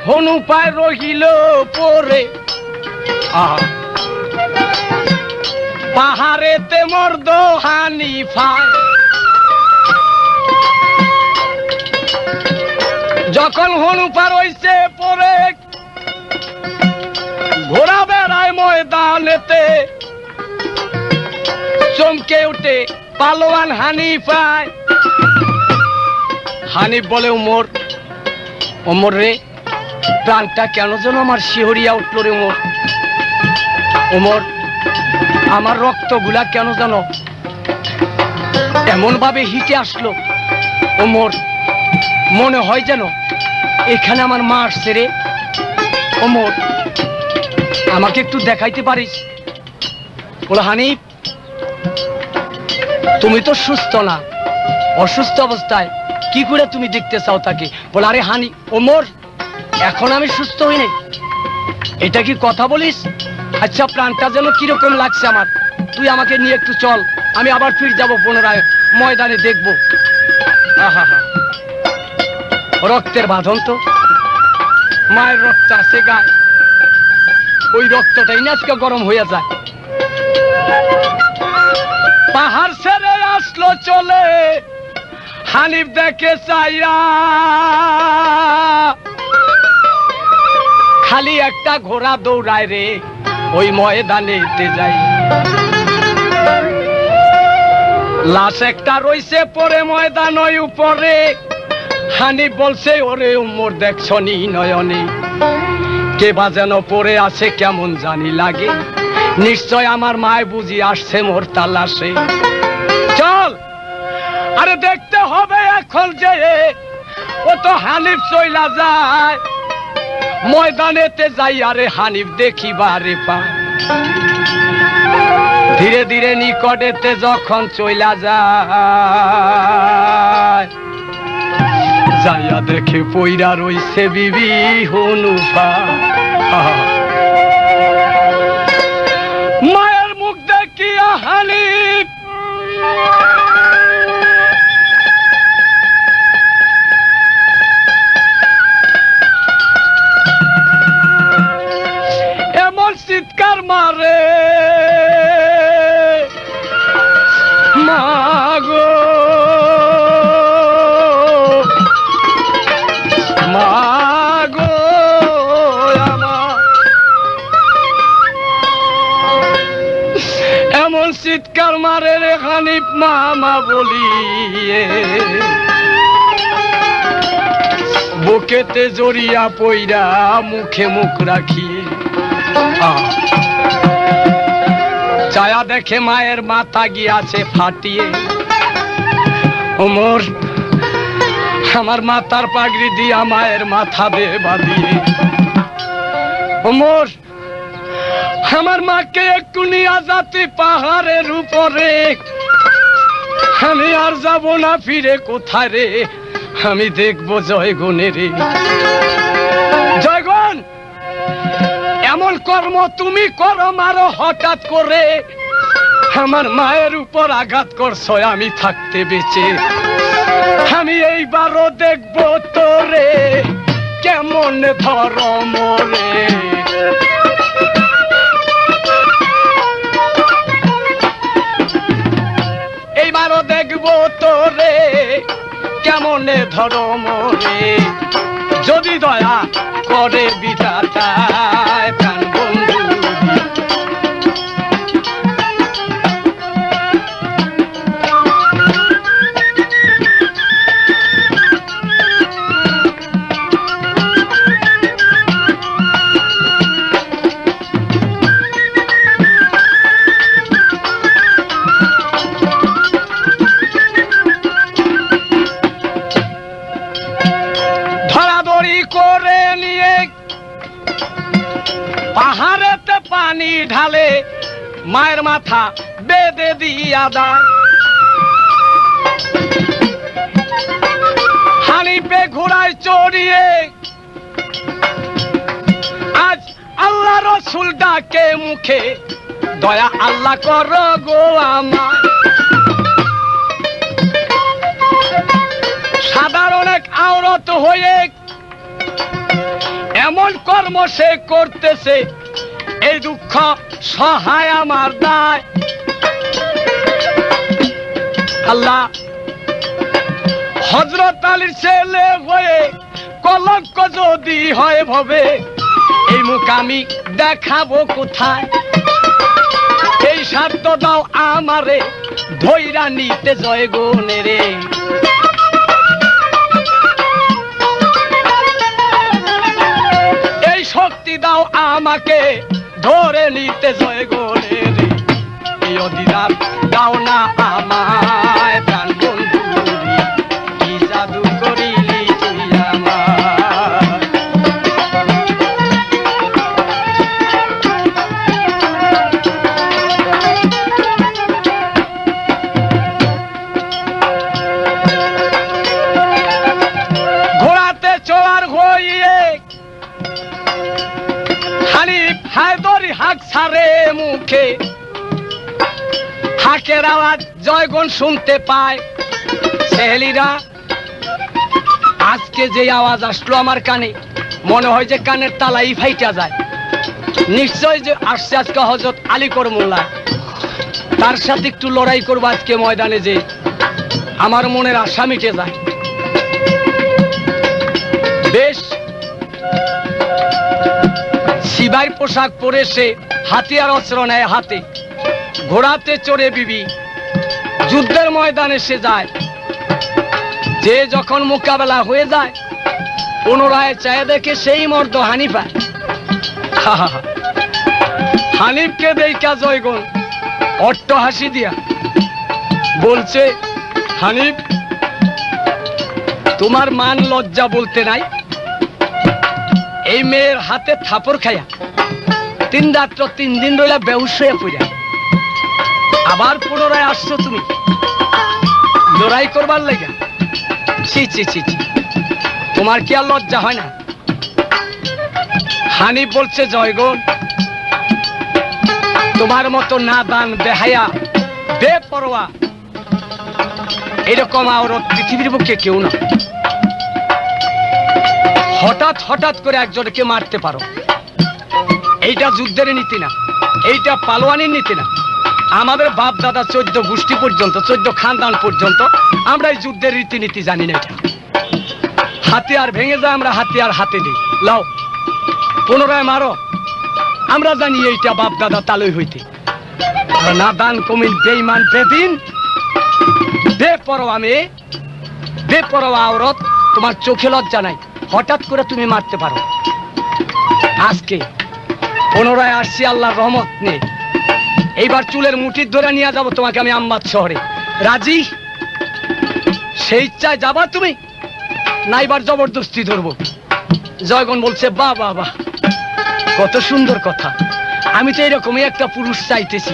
হনু পায় রহিল পরে পাহাড়েতে মর্দ হানি ফায় যখন হনু পার হইছে পরে ঘোড়া বেড়ায় ময়দানেতে চমকে উঠে পালোয়ান হানিফ পায় হানিফ বলে ওমর ওমর রে প্রাণটা কেন যেন আমার শিহরিয়া উঠল রে ওমর ওমর আমার রক্তগুলা কেন যেন এমন ভাবে হিটে আসলো ওমর মনে হয় যেন এখানে আমার মা আসছে রে ওমর আমাকে একটু দেখাইতে পারিস বলে হানিফ তুমি তো সুস্থ না অসুস্থ অবস্থায় কি করে তুমি দেখতে চাও তাকে বলে আরে হানি ওমর এখন আমি সুস্থ হই নাই এটা কি কথা বলিস আচ্ছা প্রাণটা যেন কিরকম লাগছে আমার তুই আমাকে নিয়ে একটু চল আমি আবার ফিরে যাব পুনরায় ময়দানে দেখবো আহা হা রক্তের বাঁধন তো মায়ের রক্ত আছে গায়ে ওই রক্তটাই না আজকে গরম হয়ে যায় পাহাড় ছেড়ে আসলো চলে হানিফ দেখে চাইয়া খালি একটা ঘোড়া দৌড়ায় রে ওই ময়দানে যাই লাশ একটা রইছে পরে ময়দান ওই উপরে হানিফ বলছে ওরে উম্মর দেখছনি নয়নে কে বা যেন পড়ে আছে কেমন জানি লাগে নিশ্চয় আমার মায় বুঝি আসছে মোর তালাশে চল আরে দেখতে হবে এখন যে ও তো হানিফ চইলা যায় ময়দানেতে যাই আরে হানিফ দেখিবারে পায় ধীরে ধীরে নিকটেতে যখন চইলা যায় যাইয়া দেখে পইরা রইছে বিবি হনুফা মায়ের মুখ দেখিয়া হানিফ এমন চিৎকার মারে মাগো মাগো আমার এমন চিৎকার মারে রে হানিফ মামা বলিয়ে বুকেতে জড়িয়া পইরা মুখে মুখ রাখিয়ে ছায়া দেখে মায়ের মাথা গিয়াছে ফাটিয়ে ওমর আমার মাথার পাগড়ি দিয়া মায়ের মাথা দে বাঁধিয়ে ওমর আমার মাকে একটু নিয়ে যাতে পাহাড়ের উপরে আমি আর যাব না ফিরে কোথায় রে আমি দেখবো জয়গুণে রে জয়গুণ এমন কর্ম তুমি করো মারো হঠাৎ করে আমার মায়ের উপর আঘাত করছো আমি থাকতে বেঁচে আমি এইবারও দেখবো তোরে কেমন ধরম রে এইবারও দেখবো তোরে কেমন ধরম রে যদি দয়া করে বিধাতায় প্রাণ বন্ধু করে নিয়ে পাহাড়েতে পানি ঢালে মায়ের মাথা বেঁধে দিয়া দেয় হানিফে ঘোড়ায় চড়িয়ে আজ আল্লাহ রসুল ডাকে মুখে দয়া আল্লাহ করো গো আমার সাধারণ এক আওরত হয়ে এমন কর্ম সে করতেছে, এই দুঃখ সহায় আমার দায়। আল্লাহ হযরত আলীর ছেলে হয়ে কলঙ্ক যদি হয় ভবে, এই মুখ আমি দেখাবো কোথায়? এই সাধ্য দাও আমারে ধইরা নিতে জয় গুণে রে। এই শক্তি দাও আমাকে ধরে নিতে জয় গুণে রে। এই অধিকার দাও না আমায় প্রাণ বন্ধু রে, কি জাদু করিলি তুই আমার। ঘোড়াতে চড়ার হইয়ে হানিফ হায়দরি হাক ছাড়ে মুখে, হাকের আওয়াজ জয়গণ শুনতে পায়। সেহেলিরা, আজকে যে আওয়াজ আসলো আমার কানে, মনে হয় যে কানের তালাই ফাইটা যায়। নিশ্চয় যে আসছে আজকে হযরত আলী করমুল্লাহ, তার সাথে একটু লড়াই করবো আজকে ময়দানে, যে আমার মনের আশা মিটে যায়। বেশ সিবাই পোশাক পরে সে হাতিয়ার অস্ত্র নেয় হাতে, ঘোড়াতে চড়ে বিবি যুদ্ধের ময়দানে সে যায়। যে যখন মোকাবেলা হয়ে যায়, পুনরায় চায় দেখে সেই মর্দ হানিফা। হানিফকে দেখা জয়গুণ অট্ট হাসি দিয়া বলছে, হানিফ তোমার মান লজ্জা বলতে নাই? এই মেয়ের হাতে থাপড় খাইয়া 3 রাত্র 3 দিন রইলা বেহুশ হয়ে পড়া, আবার পুনরায় আসছো তুমি লড়াই করবার লাগা? ছি ছি ছি ছি, তোমার কি আর লজ্জা হয় না? হানিফ বলছে, জয়গুণ তোমার মতো নাদান বেহায়া বেপরোয়া এরকম আওরত পৃথিবীর বুকে কেউ না। হঠাৎ হঠাৎ করে একজনকে মারতে পারো, এইটা যুদ্ধের নীতি না, এইটা পালোয়ানির নীতি না। আমাদের বাপ দাদা 14 গোষ্ঠী পর্যন্ত, 14 খানদান পর্যন্ত আমরা এই যুদ্ধের রীতিনীতি জানি না। এটা হাতিয়ার ভেঙে যায়, আমরা হাতিয়ার হাতে দিই, লাও পুনরায় মারো, আমরা জানি এইটা বাপ দাদা তালই হইতে। নাদান কমিল বেঈমান বেদিন বেপরোয়া মেয়ে, বেপরোয়া আওরত, তোমার চোখে লজ্জা নাই? হঠাৎ করে তুমি মারতে পারো। আজকে পুনরায় আসছি আল্লাহর রহমত নিয়ে, এইবার চুলের মুঠি ধরে নিয়ে যাবো তোমাকে আমি আম্বাদ শহরে। রাজি? সেই ইচ্ছায় যাবা তুমি, না এবার জবরদস্তি ধরবো? জয়গণ বলছে, বাহ বাহ বাহ, কত সুন্দর কথা। আমি তো এরকমই একটা পুরুষ চাইতেছি,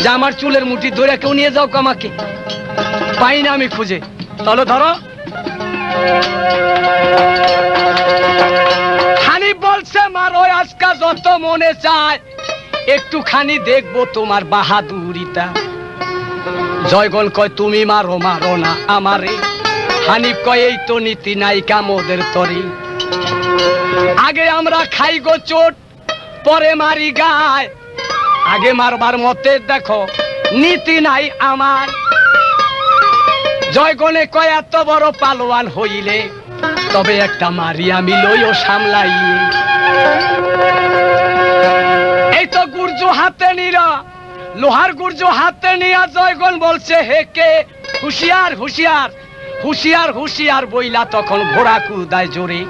যে আমার চুলের মুঠি ধরে কেউ নিয়ে যাও আমাকে, পাই না আমি খুঁজে। তাহলে ধরো। হানিফ বলছে, মারো আজকা যত মনে চায়, একটুখানি দেখবো তোমার বাহাদুরিটা। জয়গণ কয়, তুমি মারো মারো না আমারে। হানিফ কয়, এই তো নীতি নাই কামদের তরে, আগে আমরা খাই গো চোট পরে মারি গায়। আগে মারবার মতে দেখো নীতি নাই আমার। জয়গণে কয়, এত বড় পালোয়ান হইলে তবে একটা মারি আমি লইও সামলাই। এই তো গুর্জু হাতে নিরা, লোহার গুর্জু হাতে নিয়া জয়গণ বলছে, হেকে হুশিয়ার হুশিয়ার হুশিয়ার হুশিয়ার বইলা তখন ঘোড়া কুদায় জোরে।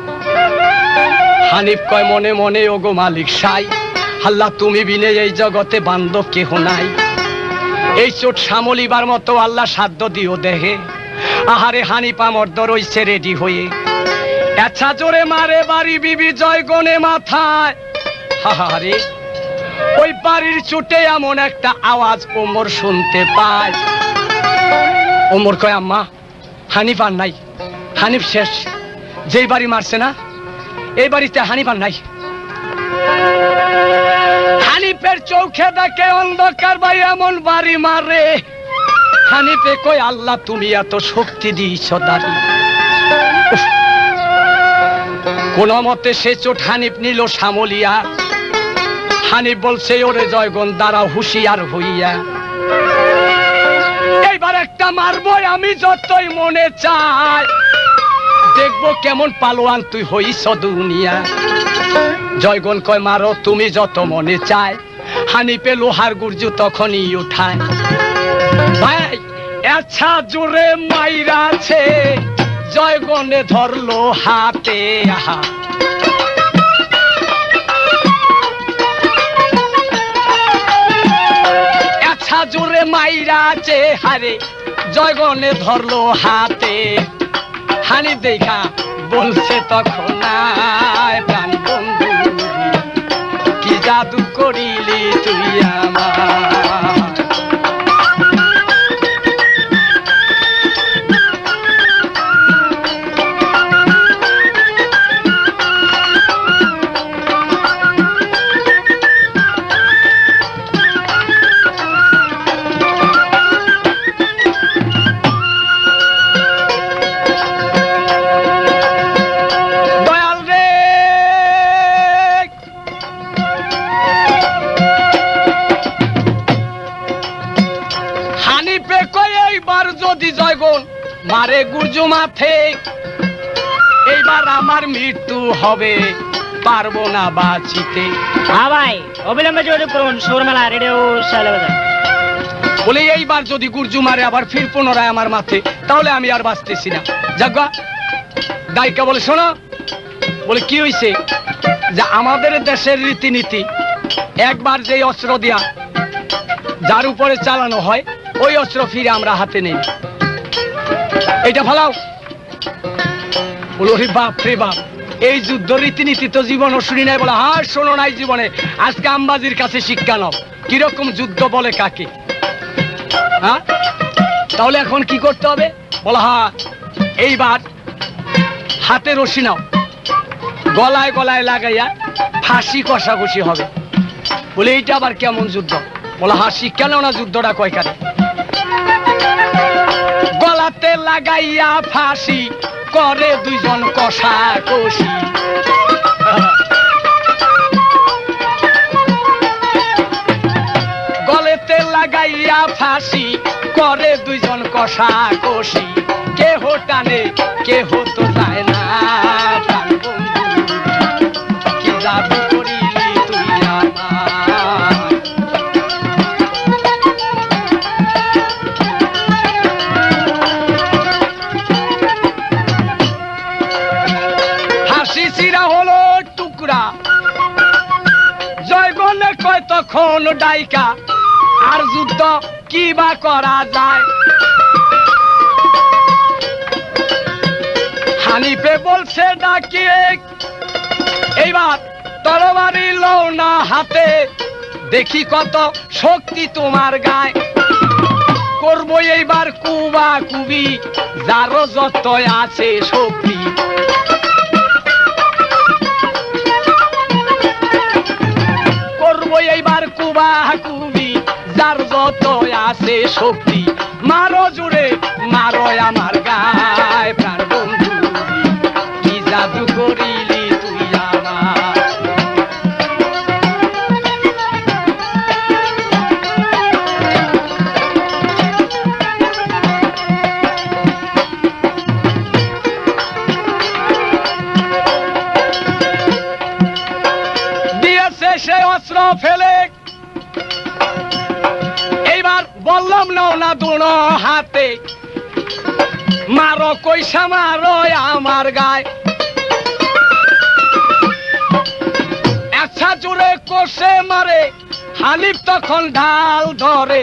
হানিফ কয় মনে মনে, ওগো মালিক সাই, আল্লাহ তুমি বিনে এই জগতে বান্ধব কেহ নাই। এই চোট সামলিবার মতো আল্লাহ সাধ্য দিও দেহে। আহারে হানিফ আমার রইছে রেডি হয়ে, আচ্ছা জোরে মারে বাড়ি বিবি জয়গণে মাথায়। হাহারে ওই বাড়ির চোটে এমন একটা আওয়াজ ওমর শুনতে পায়। ওমর কয়, আম্মা হানিফ আর নাই, হানিফ শেষ। যেই বাড়ি মারছে না, এই বাড়িতে হানিফ আর নাই। হানিফের চোখে দেখে অন্ধকার ভাই এমন বাড়ি মারে। হানিফে কয়, আল্লাহ তুমি এত শক্তি দিয়েছ দাঁড়ি। কোন মতে সে চোট হানিফ নিল সামলিয়া। হানিফ বলছে ওরে জয়গণ দাঁড়াও হুঁশিয়ার হইয়া, এইবার একটা মারবই আমি যতই মনে চাই, দেখবো কেমন পালোয়ান তুই হইছ দুনিয়া। জয়গণ কয় মারো তুমি যত মনে চায়। হানিফে লোহার গুর্জু তখনই উঠায়। ভাই আচ্ছা জোরে মাইরাছে, জয়গণে ধরলো হাতে। আহা আচ্ছা জোরে মাইরাছে, হারে জয়গণে ধরলো হাতে। হানিফ দেখা বলছে তখন প্রাণ বন্ধু কি জাদু করিলি তুই আমার। মারে গুর্জু মাথে এইবার আমার মৃত্যু হবে, পারবো না বাঁচিতে। হ্যাঁ ভাই অবিলম্বে যোগাযোগ করুন সুরমেলা রেডিও শাহবাজার। বলে এইবার যদি গুর্জু মারে আবার ফির পুনরায় আমার মাথে, তাহলে আমি আর বাঁচতেছি না। যাগা গায়িকা বলে শোনো, বলে কি হইছে, যে আমাদের দেশের রীতিনীতি একবার যেই অস্ত্র দিয়া যার উপরে চালানো হয় ওই অস্ত্র ফিরে আমরা হাতে নেই। এইটা ফলাও। বলো রে বাপ রে বাপ, এই যুদ্ধ রীতিনীতি তো জীবনও শুনি নাই। বলে হ্যাঁ শোনো নাই জীবনে, আজকে আম্বাজির কাছে শিক্ষা নাও কিরকম যুদ্ধ বলে কাকে। হ্যাঁ তাহলে এখন কি করতে হবে? বলা হ্যাঁ এইবার হাতে রশি নাও, গলায় গলায় লাগাইয়া ফাঁসি কষাকষি হবে। বলে এইটা আবার কেমন যুদ্ধ? বলা হ্যাঁ শিক্ষা নাও না যুদ্ধটা কয়কারে। গলাতে লাগাইয়া ফাঁসি করে দুইজন কষাকষি। গলেতে লাগাইয়া ফাঁসি করে দুইজন কষাকষি। কেহ টানে কেহ তো যায় না, প্রাণ বন্ধু কি জাদু করিলি তুই আমার। হাসি চিরা হলো টুকরা, জয়গণে কয় তখন ডাইকা আর যুদ্ধ কি বা করা যায়। হানিফে বলছে ডাকিয়ে এইবার তরবারি লও না হাতে, দেখি কত শক্তি তোমার গায়। করবো এইবার কুবা কুবি যারও যত আছে শক্তি। করবো এইবার কুবা কুবি যার যত আছে শক্তি। মারো জুড়ে মারো আমার গায়, প্রাণ বন্ধু কি জাদু করিলি তুই আমার। দিয়েছে সে অস্ত্র ফেলে, এইবার বললাম নাও না দুনো হাতে, মারো কইসা মারো আমার গায়। আচ্ছা জোরে কষে মারে, হানিফ তখন ঢাল ধরে,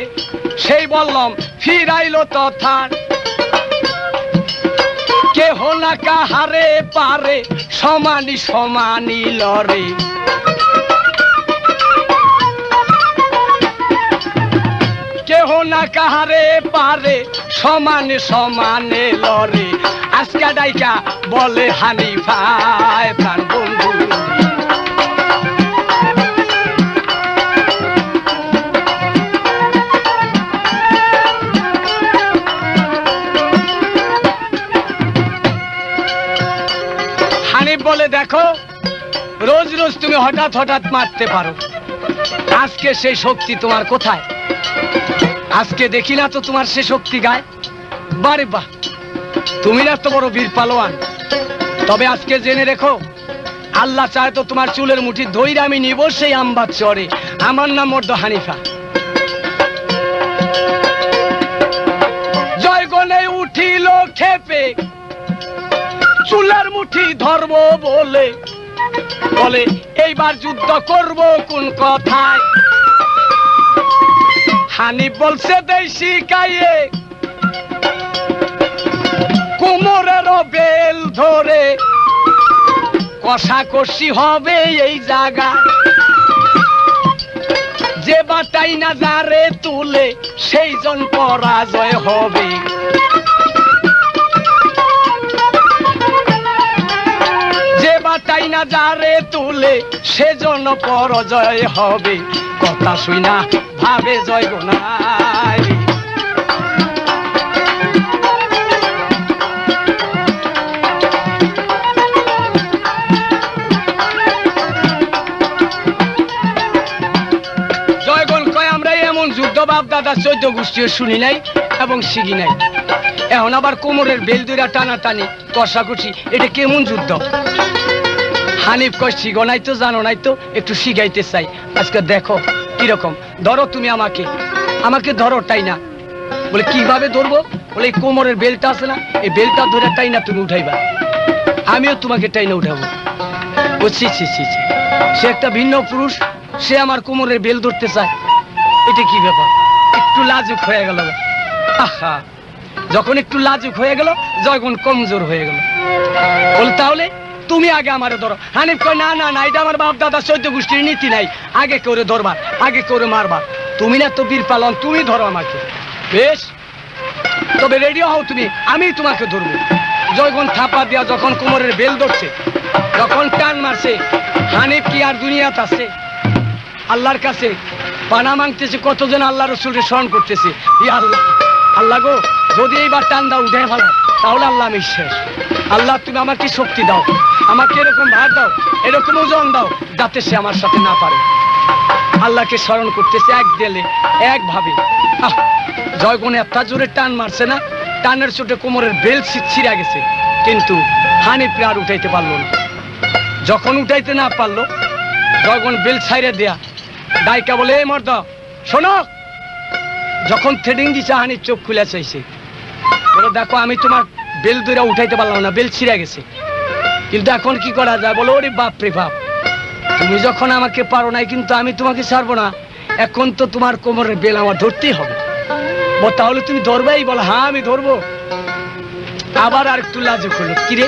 সেই বললাম ফিরাইলো তথা। কেহ না কাহারে পারে, সমানি সমানি লড়ে। কেহ না কাহারে পারে, সমানে সমানে লড়ে। আজকা ডাইকা বলে হানিফায়, প্রাণ বন্ধু হানিফ বলে দেখ দেখো রোজ রোজ তুমি হঠাৎ হঠাৎ মারতে পারো, আজকে সেই শক্তি তোমার কোথায়? আজকে দেখি না তো তোমার সে শক্তি গায়। বারে বাহ, তুমি না তো বড় বীর পালোয়ান। তবে আজকে জেনে রেখো, আল্লাহ চায় তো তোমার চুলের মুঠি ধইরা আমি নিব সেই আমবাদ চরে। আমার নাম মর্দ হানিফা। জয়গণে উঠিল খেপে, চুলের মুঠি ধরব বলে, বলে এইবার যুদ্ধ করব কোন কথায়। হানিফ বলছে দেশি গায়ে কোমরের বেল ধরে, কষাকষি হবে এই জায়গায়। যে বাটাই না যারে তুলে সেই জন পরাজয় হবে। যে বাটাই না যারে তুলে সেজন পরাজয় হবে। কথা শুই না ভাবে জয় গোনাই। যুদ্ধ বাপ দাদা 14 গোষ্ঠী শুনি নাই এবং শিখি নাই। এখন আবার কোমরের বেল দুইরা টানাটানি কষাকষি, এটা কেমন যুদ্ধ? হানিফ কয় শিখো নাই তো, জানো নাই তো, একটু শিখাইতে চাই। আজকে দেখো কিরকম। ধরো তুমি আমাকে, আমাকে ধরো টাই না। বলে কিভাবে ধরবো? বলে এই কোমরের বেলটা আছে না, এই বেলটা ধরে টাই না তুমি উঠাইবা, আমিও তোমাকে টাই না উঠাবো। বুঝছি, সে একটা ভিন্ন পুরুষ, সে আমার কোমরের বেল ধরতে চায়। এটা কি ব্যাপার? একটু লাজুক হয়ে গেল। আহা, যখন একটু লাজুক হয়ে গেল, যখন কমজোর হয়ে গেল, বল তাহলে তুমি আগে আমারে ধরো। হানিফ কয় না না না, এটা আমার বাপ দাদা 14 গোষ্ঠীর নীতি নাই, আগে করে ধরবা, আগে করে মারবা। তুমি না তো বীর পালন, তুমি ধরো আমাকে। বেশ, তবে রেডি হও তুমি, আমি তোমাকে ধরবো। যখন থাপা দিয়া যখন কোমরের বেল ধরছে, যখন টান মারছে, হানিফ কি আর দুনিয়াতে আছে? আল্লাহর কাছে পানা মাংতেছে, কতজন আল্লাহ রসুলকে স্মরণ করতেছে। আল্লাহ, আল্লাহ গো, যদি এইবার টান দাও উঠে ফেলা, তাহলে আল্লাহ আমি শেষ। আল্লাহ তুমি আমাকে শক্তি দাও, আমাকে এরকম ভার দাও, এরকম ওজন দাও, যাতে সে আমার সাথে না পারে। আল্লাহকে স্মরণ করতেছে এক দিলে এক ভাবে। জয়গুণ এত জোরে টান মারছে না, টানের চোটে কোমরের বেল ছিঁড়া গেছে, কিন্তু হানিফ আর উঠাইতে পারলো না। যখন উঠাইতে না পারলো, জয়গুণ বেল ছাইরে দেয়া ডাইকা বলে, এই মর্দ শোনো। যখন থ্রেডিং দিছে, হানিফ চোখ খুলে চাইছে, বলো দেখো আমি তোমার বেল দইরা উঠাইতে পারলাম না, বেল ছিঁড়ে গেছে, কিন্তু এখন কি করা যায়? বলো ওরে বাপ রে বাপ, তুমি যখন আমাকে পারো নাই, কিন্তু আমি তোমাকে ছাড়বো না। এখন তো তোমার কোমরের বেল আমার ধরতেই হবে। তাহলে তুমি ধরবেই? বলো হ্যাঁ আমি ধরবো। আবার আর একটু লাজুক হলো, কিরে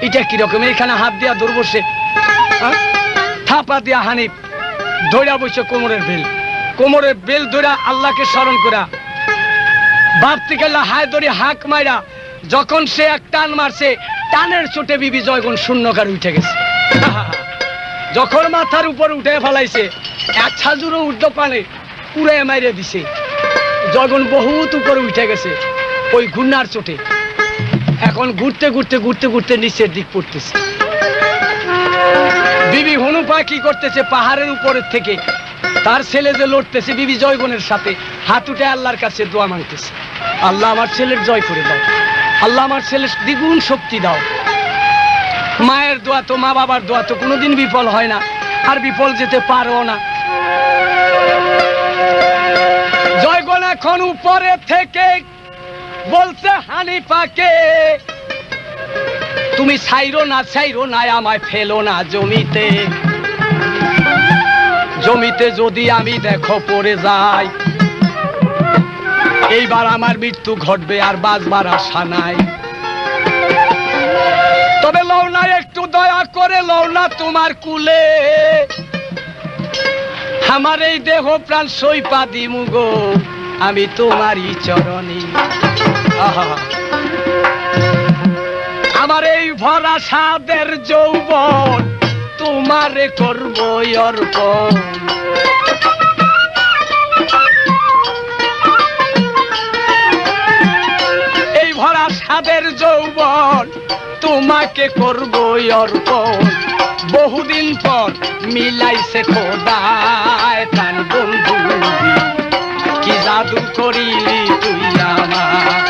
এটা কিরকম? এখানে হাত দিয়া ধরবো, সে থাপা দিয়া হানিফ ধৈরা বসে কোমরের বেল, কোমরের বেল ধরা আল্লাহকে স্মরণ করা, ভাবতে গেল হায় ধরে হাঁক মাইরা যখন সে এক টান মারছে, টানের চোটে বিবি জয়গুণ শূন্যকার উঠে গেছে। যখন মাথার উপর উঠে ফেলাইছে, এক ছাজুরও উঠতে পারে, পুরে মাইরে দিছে। জয়গুণ বহুত উপরে উঠে গেছে ওই ঘূর্ণার চোটে। এখন ঘুরতে ঘুরতে ঘুরতে ঘুরতে নিচের দিক পড়তেছে। বিবি হনুপা কি করতেছে? পাহাড়ের উপরের থেকে তার ছেলে যে লড়তেছে বিবি জয়গুণের সাথে, হাত উঠে আল্লাহর কাছে দোয়া মাংতেছে, আল্লাহ আমার ছেলের জয় করে দাও, আল্লাহ আমার ছেলের দ্বিগুণ শক্তি দাও। মায়ের দোয়া তো, মা বাবার দোয়া তো কোনোদিন বিফল হয় না, আর বিফল যেতে পারো না। জয়গুণ এখন উপরে থেকে বলছে হানিফাকে, তুমি ছাইরো না আমায় ফেলো না জমিতে, জমিতে যদি আমি দেখো পড়ে যাই, এইবার আমার মৃত্যু ঘটবে, আর বাঁচবার আশা নাই। তবে লও না একটু দয়া করে, লও না তোমার কুলে, আমার এই দেহ প্রাণ সইপা দিমু গো আমি তোমারই চরণে। আমার এই ভরা সাদের যৌবন তোমারে করব অর্পণ। এই ভরা সাদের যৌবন তোমাকে করবো অর্পণ বহুদিন পর মিলাইছে খোদায় প্রাণ বন্ধু কি জাদু করিলি তুই আমার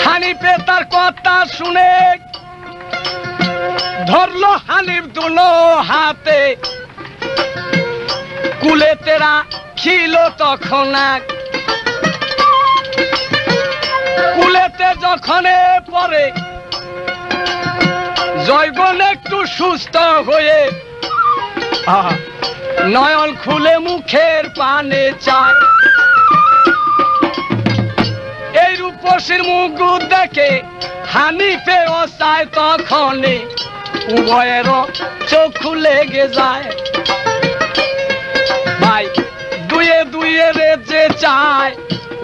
হানিফে তার কথা শুনে ধরলো হানিফ দুনো হাতে কুলে তেরা ছিল তখন কুলেতে যখন পরে জয়গণ একটু সুস্থ হয়ে নয়ন খুলে মুখের পানে চায় এই রূপসীর মুখ দেখে হানিফে চায় তখন উভয়ের চোখ লেগে যায় ভাই দুয়ে দুয়ে রে যে চায়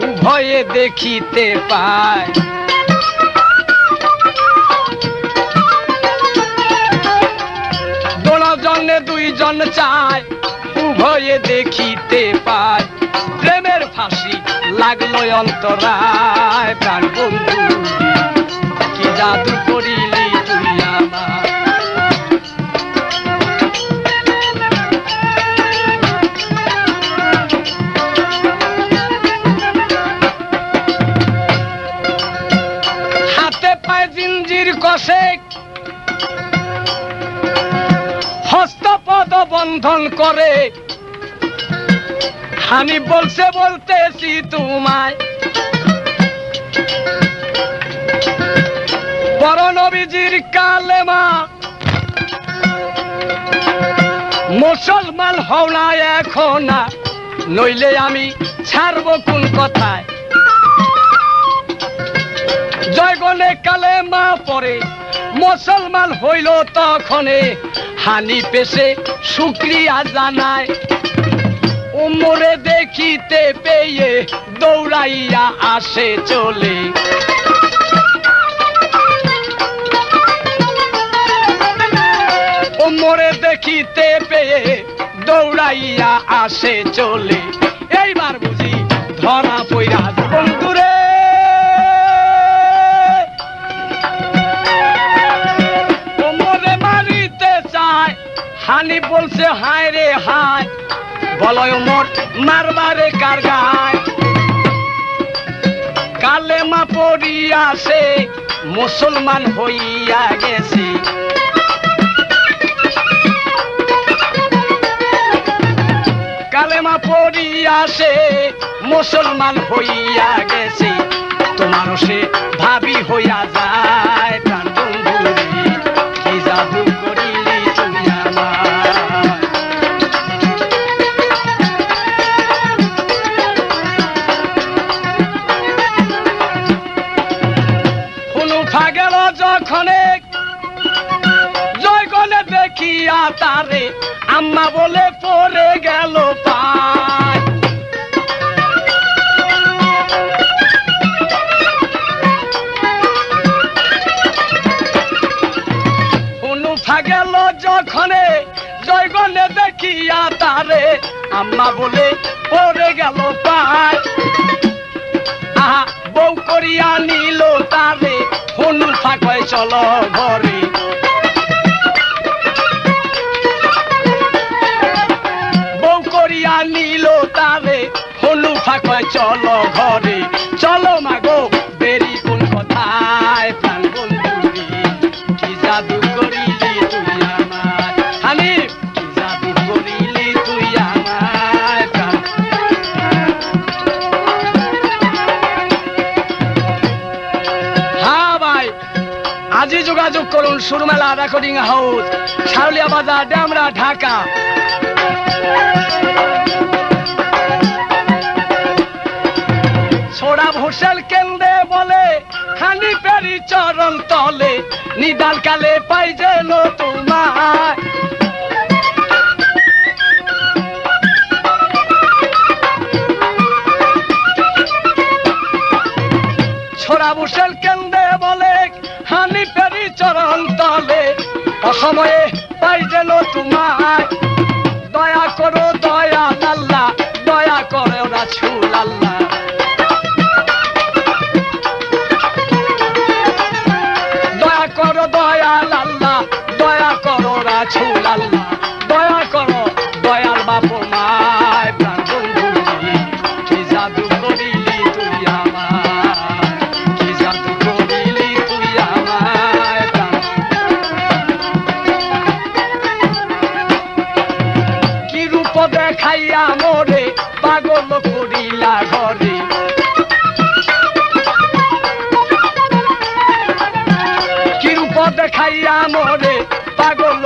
উভয়ে দেখিতে পায় দোজনে দুইজন চায় উভয়ে দেখিতে পায় প্রেমের ফাঁসি লাগলো অন্তরায় প্রাণ বন্ধু কি জাদু করিলি তুই আমার হাতে পায়ে জিঞ্জির কষে হস্তপদ বন্ধন করে হানিফ বলছে বলতেছি তোমায় বড় নবীজির কালেমা মুসলমান হও না এখন না নইলে আমি ছাড়বো কোন কথায় জয়গণে কালেমা পরে মুসলমান হইল তখনে হানিফ এসে শুকরিয়া জানায় উমরে দেখিতে পেয়ে দৌড়াইয়া আসে চলে উমরে দেখিতে পেয়ে দৌড়াইয়া আসে চলে এইবার বুঝি ধরা পইরা বন্ধুরে উমরে মারিতে চায় হানিফ বলছে হায় রে হায় বলয় উমর মারবারে কার গায় কালেমা পড়িয়া সে মুসলমান হইয়া গেছে কালেমা পড়িয়া সে মুসলমান হইয়া গেছে তোমারও সে ভাবি হইয়া যায় প্রাণ বন্ধু কি জাদু করিলি তুমি আমার গেল যখন জয়গণে দেখিয়া তারে আম্মা বলে পড়ে গেল পায় হুনুফা গেল যখন জয়গণে দেখিয়া তারে আম্মা বলে পড়ে গেল পায় আহা বউ করিয়া নিল তারে হুনুফা কয় চলো ঘরে বউ করিয়া নিল তারে হুনুফা কয় চলো ঘরে চলো মাগো দেরি কোন কথায় প্রাণ বন্ধু কি জাদু করিলি তুই আমার হানিফ কি জাদু করিলি তুই আমার প্রাণ আজই যোগাযোগ করুন সুরমেলা রেকর্ডিং হাউস শারুলিয়া বাজার ডেমরা ঢাকা ছোড়া ভোসেল কেন্দ্রে বলে হানিফেরি চরণ তলে নিদাল কালে পাই যেন তোমায় ছোড়া ভোসেল কেন্দ্রে বলে হানিফেরি চরণ তলে অসময়ে পাই যেন তোমায় দয়া করো দয়াল আল্লাহ দয়া করো রাসূল আল্লাহ দয়া করো দয়াল আল্লাহ দয়া করো রাসূল আল্লাহ দয়া করো দয়াল বাপু মায় প্রাণ বন্ধুজি কি জাদু করিলি তুই আমায় কি জাদু করিলি তুই আমায় কি রূপ দেখাইয়া মোরে পাগল করিলা ঘরে কি রূপ দেখাইয়া মোরে পাগল